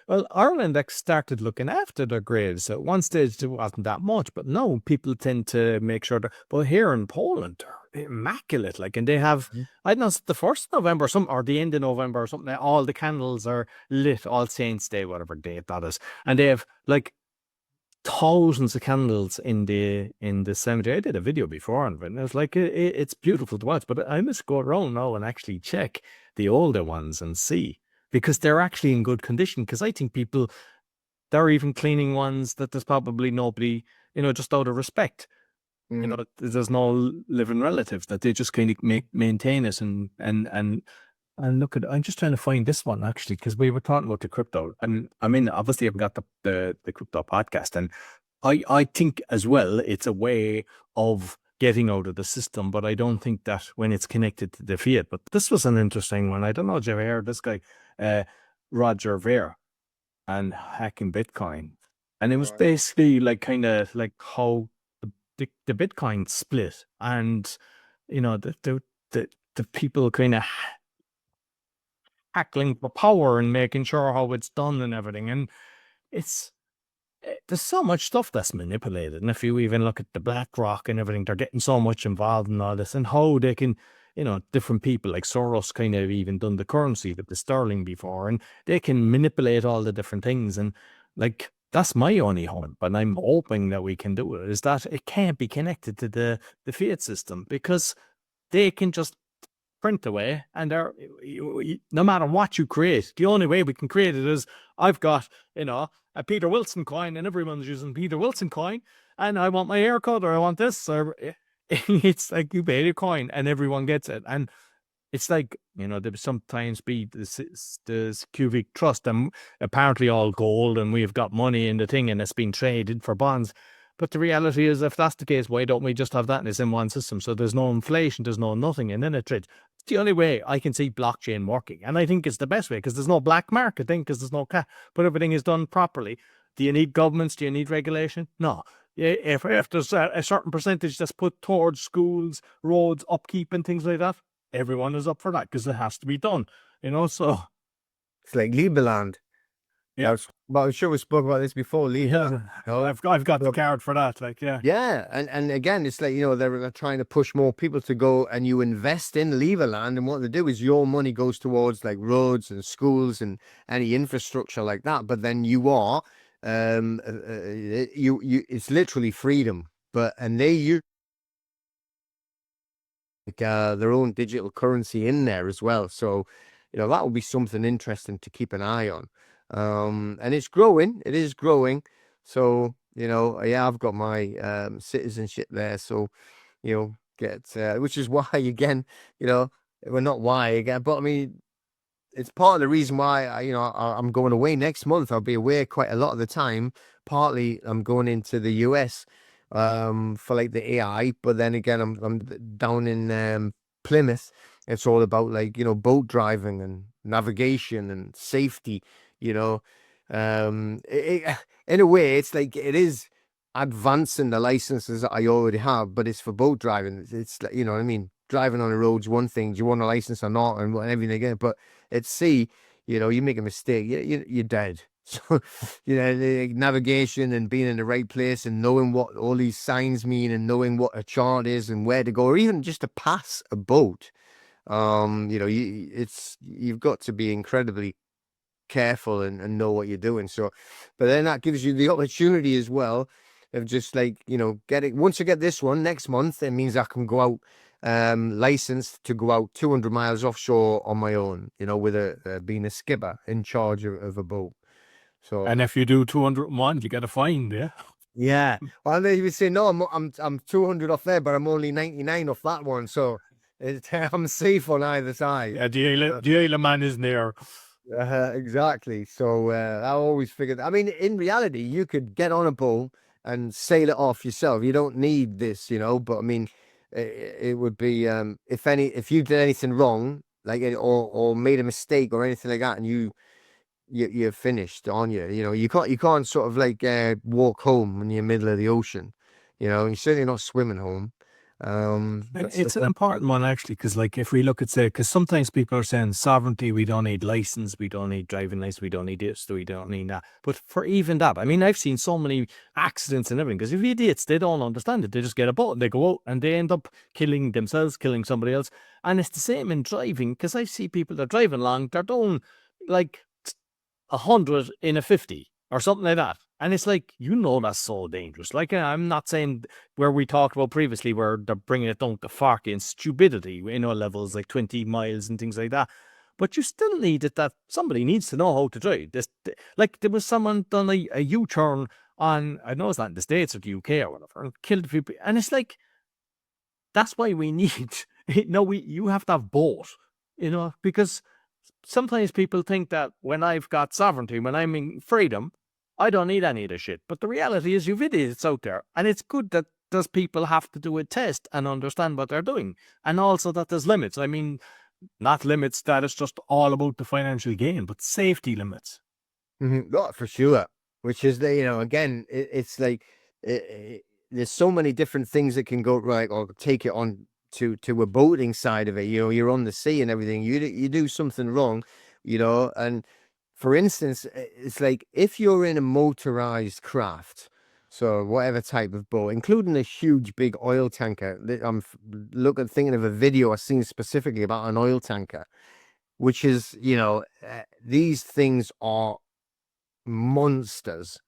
Well, Ireland started looking after their graves. At one stage, there wasn't that much, but no, people tend to make sure that. But here in Poland, they're immaculate. Like, and they have, Mhm. I don't know, it's the 1st of November, or the end of November or something. All the candles are lit, All Saints Day, whatever date that is, and they have like thousands of candles in the cemetery. I did a video before on it, and it was like it's beautiful to watch. But I must go around now and actually check the older ones and see, because they're actually in good condition. Because I think people, they're even cleaning ones that there's probably nobody, just out of respect. Mm. There's no living relatives, that they just kind of maintain it and look at. I'm just trying to find this one actually, because we were talking about the crypto, and I mean, obviously, I've got the crypto podcast, and I think as well it's a way of getting out of the system, but I don't think that when it's connected to the fiat. But this was an interesting one. I don't know if you ever heard this guy, uh, Roger Ver, and hacking Bitcoin, and it was Right. basically like kind of like how the Bitcoin split, and the people kind of hackling for power and making sure how it's done and everything. And it's there's so much stuff that's manipulated. And if you even look at the BlackRock and everything, they're getting so much involved in all this, and how they can, different people like Soros kind of even done the currency with the sterling before, and they can manipulate all the different things. And like, that's my only hope, and I'm hoping that we can do it, is that it can't be connected to the fiat system, because they can just print away, and no matter what you create, the only way we can create it is, I've got a Peter Wilson coin, and everyone's using Peter Wilson coin, and I want my haircut, or I want this, or it's like you pay a coin and everyone gets it. And it's like, there sometimes be the cubic trust, and apparently all gold, and we've got money in the thing, and it's been traded for bonds. But the reality is, if that's the case, why don't we just have that and it's in one system? So there's no inflation, there's no nothing, and then it trades. It's the only way I can see blockchain working. And I think it's the best way, because there's no black market thing, because there's no but everything is done properly. Do you need governments? Do you need regulation? No. If there's a certain percentage that's put towards schools, roads, upkeep, and things like that, everyone is up for that, because it has to be done. So It's like Liberland. yeah, But I'm sure we spoke about this before. yeah. I've got the card for that. Like, yeah. Yeah, and again, it's like, they're trying to push more people to go, and you invest in Leverland, and what they do is your money goes towards like roads and schools and any infrastructure like that. But then you are, it's literally freedom. And they use like their own digital currency in there as well. So, that will be something interesting to keep an eye on. And it's growing. It is growing. So, yeah, I've got my citizenship there. So, which is why, again, well, not why again, but I mean, it's part of the reason why I'm going away next month. I'll be away quite a lot of the time. Partly, I'm going into the US for like the AI, but then again, I'm down in Plymouth. It's all about like boat driving and navigation and safety. You know, in a way, it's like it is advancing the licenses that I already have, but it's for boat driving. It's like, what I mean. Driving on the road's one thing. Do you want a license or not, and everything again? But at sea, you make a mistake, you're dead. So, the navigation and being in the right place and knowing what all these signs mean and knowing what a chart is and where to go, or even just to pass a boat. You've got to be incredibly careful and know what you're doing. So, but then that gives you the opportunity as well of just like, once I get this one next month, it means I can go out licensed to go out 200 miles offshore on my own, with being a skipper in charge of a boat. So, And if you do 201, you get a fine, yeah. yeah. Well, they would say, no, I'm 200 off there, but I'm only 99 off that one. So I'm safe on either side. Yeah, the island man isn't there. Exactly. So I always figured, I mean, in reality, you could get on a boat and sail it off yourself. You don't need this, but I mean, it would be if you did anything wrong, like or made a mistake or anything like that, and you're finished, aren't you? You can't sort of like walk home when you're middle of the ocean. You're certainly not swimming home. That's It's an important one actually, because like if we look at say, because sometimes people are saying sovereignty, we don't need license, we don't need driving license, we don't need this, we don't need that. But for even that, I mean, I've seen so many accidents and everything. Because if idiots, they don't understand it. They just get a boat and they go out and they end up killing themselves, killing somebody else. And it's the same in driving, because I see people that are driving along, they're doing like 100 in a 50 or something like that. And it's like, that's so dangerous. Like, I'm not saying where we talked about previously, where they're bringing it down to 40 and stupidity, levels like 20 miles and things like that. But you still need it, that somebody needs to know how to drive. Like, there was someone done a U-turn on, I know it's not in the States or the UK or whatever, and killed a few people. And it's like, that's why we need, you have to have both, because sometimes people think that when I've got sovereignty, when I'm in freedom, I don't need any of this shit. But the reality is you've idiots out there. And it's good that those people have to do a test and understand what they're doing. And also that there's limits. I mean, not limits that it's just all about the financial gain, but safety limits. Oh, for sure. Which is again, it's like there's so many different things that can go right, or take it on to a boating side of it. You're on the sea and everything. You do something wrong, and for instance, it's like if you're in a motorized craft, so whatever type of boat, including a huge big oil tanker. I'm thinking of a video I've seen specifically about an oil tanker, which is these things are monsters.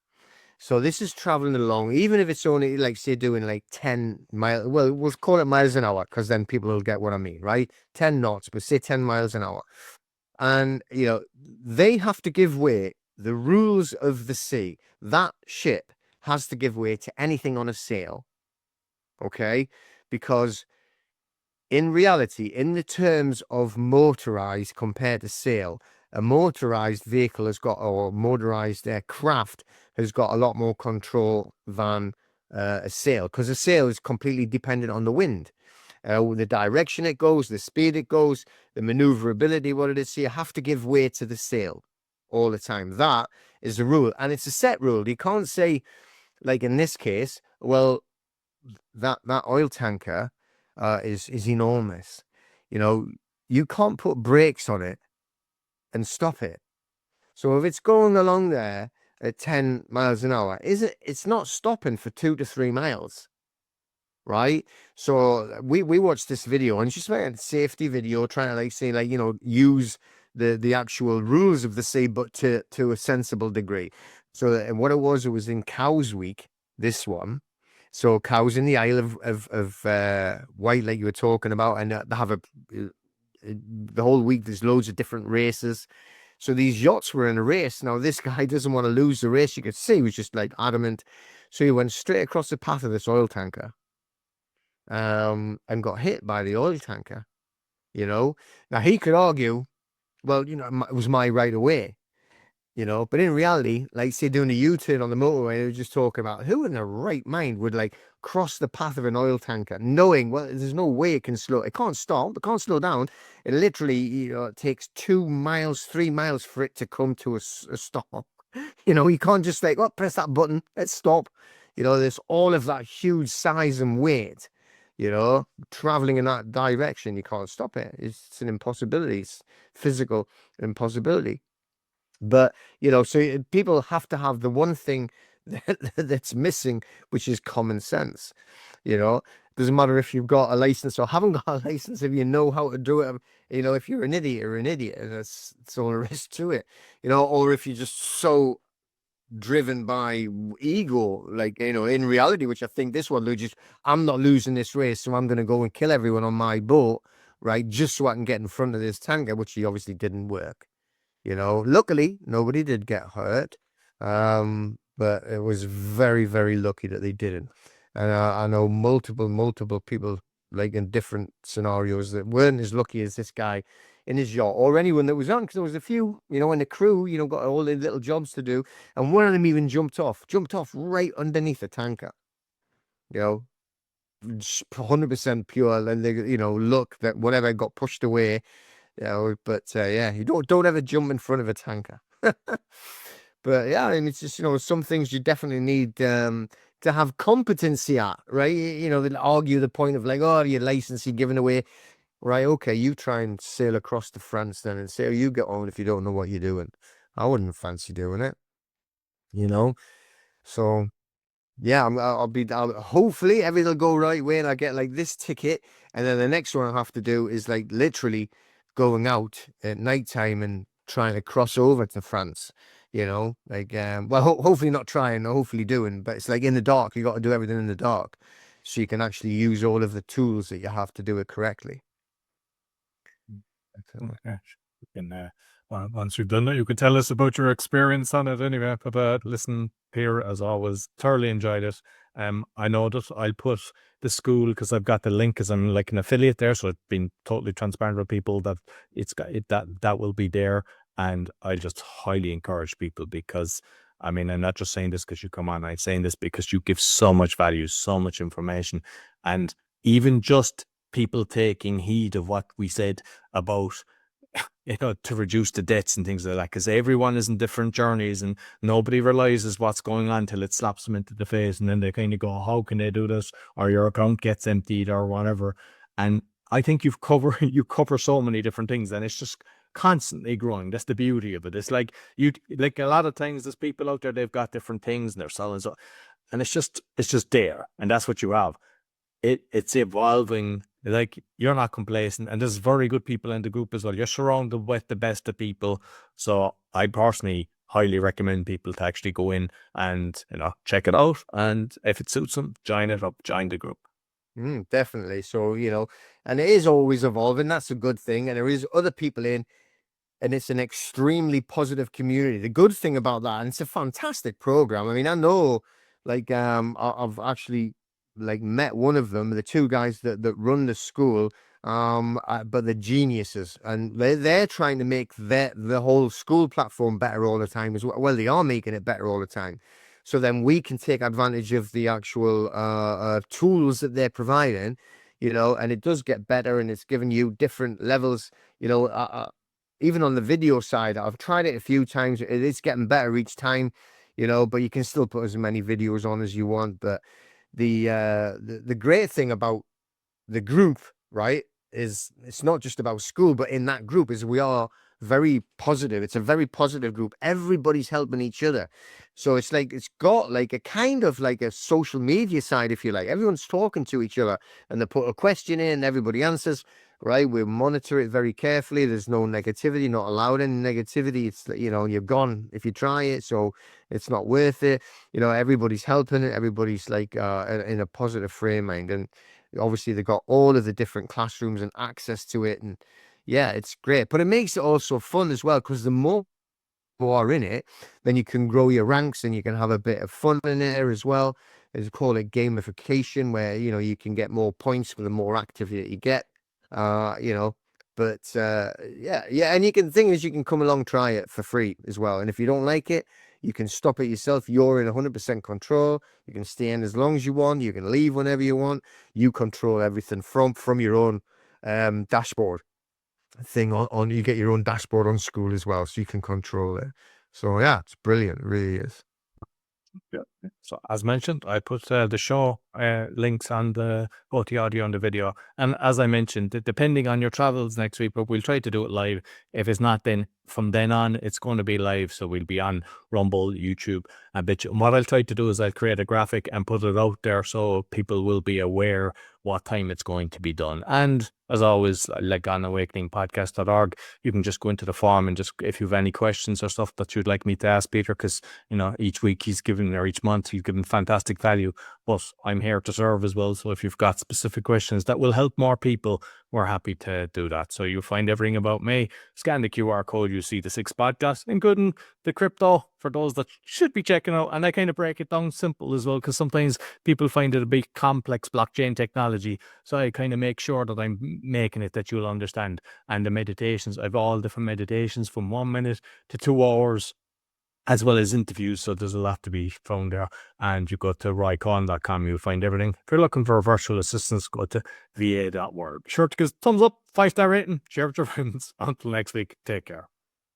So this is traveling along, even if it's only like, say, doing like 10 miles. Well, we'll call it miles an hour, because then people will get what I mean, right? 10 knots, but say 10 miles an hour. And they have to give way. The rules of the sea, that ship has to give way to anything on a sail. Okay, because in reality, in the terms of motorized compared to sail, a motorized vehicle has got, or motorized craft has got a lot more control than a sail, because a sail is completely dependent on the wind, the direction it goes, the speed it goes, the maneuverability, what it is. So you have to give way to the sail all the time. That is the rule, and it's a set rule. You can't say, like in this case, well, that oil tanker is enormous. You can't put brakes on it and stop it. So if it's going along there at 10 miles an hour, it's not stopping for 2 to 3 miles, right? So we watched this video, and it's just like a safety video, trying to like say, like, use the actual rules of the sea, but to a sensible degree. So and what it was in Cows Week, this one. So cows in the Isle of Wight, like you were talking about, and they have the whole week there's loads of different races. So these yachts were in a race. Now this guy doesn't want to lose the race. You could see he was just like adamant. So he went straight across the path of this oil tanker, and got hit by the oil tanker. Now he could argue, well, it was my right of way. But in reality, like, say, doing a U-turn on the motorway, they were just talking about who in their right mind would like cross the path of an oil tanker, knowing, well, there's no way it can slow, it can't stop, it can't slow down. It literally, it takes 2 miles, 3 miles for it to come to a stop. You can't just like, oh, press that button, let's stop. There's all of that huge size and weight, traveling in that direction. You can't stop it. It's an impossibility. It's physical impossibility. But, so people have to have the one thing that's missing, which is common sense. Doesn't matter if you've got a license or haven't got a license. If you know how to do it, if you're an idiot, you're an idiot, and that's all there is to it. Or if you're just so driven by ego, like, in reality, which I think this one, just, I'm not losing this race, so I'm going to go and kill everyone on my boat, right, just so I can get in front of this tanker, which he obviously didn't work. Luckily, nobody did get hurt, but it was very, very lucky that they didn't. And I know multiple people, like in different scenarios, that weren't as lucky as this guy in his yacht, or anyone that was on, because there was a few, in the crew, got all the little jobs to do, and one of them even jumped off right underneath the tanker. 100% pure, and they, look that whatever got pushed away. But yeah, you don't ever jump in front of a tanker. But yeah, I mean, it's just, some things you definitely need to have competency at, right? You know, they'll argue the point of like, oh, your license you're giving away. Right, okay, you try and sail across to France then and say, oh, you get on if you don't know what you're doing. I wouldn't fancy doing it, you know? So, yeah, hopefully everything will go right way and I get like this ticket. And then the next one I have to do is like literally going out at nighttime and trying to cross over to France, you know? Like, well, hopefully not trying, hopefully doing, but it's like in the dark. You got to do everything in the dark so you can actually use all of the tools that you have to do it correctly. Yeah. Once you've done it, you can tell us about your experience on it anyway. But listen, Peter, as always, thoroughly enjoyed it. I know that I'll put the school because I've got the link because I'm like an affiliate there, so it's been totally transparent with people that it's got it that will be there, and I just highly encourage people because I mean I'm not just saying this because you come on, I'm saying this because you give so much value, so much information, and even just people taking heed of what we said about to reduce the debts and things like that, because everyone is in different journeys and nobody realizes what's going on till it slaps them into the face, and then they kind of go, how can they do this, or your account gets emptied or whatever. And I think you cover so many different things, and it's just constantly growing. That's the beauty of it. It's like like a lot of times there's people out there, they've got different things and they're selling so, and it's just there, and that's what you have. It's evolving. Like, you're not complacent, and there's very good people in the group as well. You're surrounded with the best of people, so I personally highly recommend people to actually go in and check it out, and if it suits them, join the group. Definitely. So, and it is always evolving. That's a good thing. And there is other people in, and it's an extremely positive community. The good thing about that, and it's a fantastic program. I mean, I know, like, I've actually like met one of them, the two guys that run the school, but they're geniuses, and they're trying to make the whole school platform better all the time as well. Well, they are making it better all the time. So then we can take advantage of the actual tools that they're providing, and it does get better, and it's giving you different levels, even on the video side. I've tried it a few times. It is getting better each time, but you can still put as many videos on as you want. But the great thing about the group, right, is it's not just about school, but in that group is we are very positive. It's a very positive group. Everybody's helping each other. So it's like, it's got like a kind of like a social media side, if you like. Everyone's talking to each other, and they put a question in, everybody answers, right? We monitor it very carefully. There's no negativity, not allowed any negativity. It's, you're gone if you try it. So it's not worth it. Everybody's helping it. Everybody's like in a positive frame of mind. And obviously they've got all of the different classrooms and access to it. And yeah, it's great. But it makes it also fun as well, because the more people are in it, then you can grow your ranks and you can have a bit of fun in there as well. They call it gamification, where you can get more points for the more activity that you get. But yeah, and you can come along, try it for free as well. And if you don't like it, you can stop it yourself. You're in 100% control. You can stay in as long as you want. You can leave whenever you want. You control everything from your own dashboard thing on. You get your own dashboard on school as well, so you can control it. So yeah, it's brilliant. It really is. Yeah. So as mentioned, I put the show links on both the audio and the video. And as I mentioned, depending on your travels next week, but we'll try to do it live. If it's not, then from then on, it's going to be live. So we'll be on Rumble, YouTube, and BitChute. And what I'll try to do is I'll create a graphic and put it out there so people will be aware what time it's going to be done. And as always, like on awakeningpodcast.org, you can just go into the form and just, if you have any questions or stuff that you'd like me to ask Peter, because each week he's given, or each month he's given fantastic value, but I'm here to serve as well. So if you've got specific questions that will help more people, we're happy to do that. So you'll find everything about me. Scan the QR code, you see the 6 podcasts, including the crypto for those that should be checking out. And I kind of break it down simple as well, because sometimes people find it a big complex blockchain technology. So I kind of make sure that I'm making it that you'll understand. And the meditations, I've all different meditations from 1 minute to 2 hours, as well as interviews. So there's a lot to be found there. And you go to roycohn.com, you'll find everything. If you're looking for a virtual assistance, go to va.world. Be sure to give thumbs up, 5-star rating, share with your friends. Until next week, take care.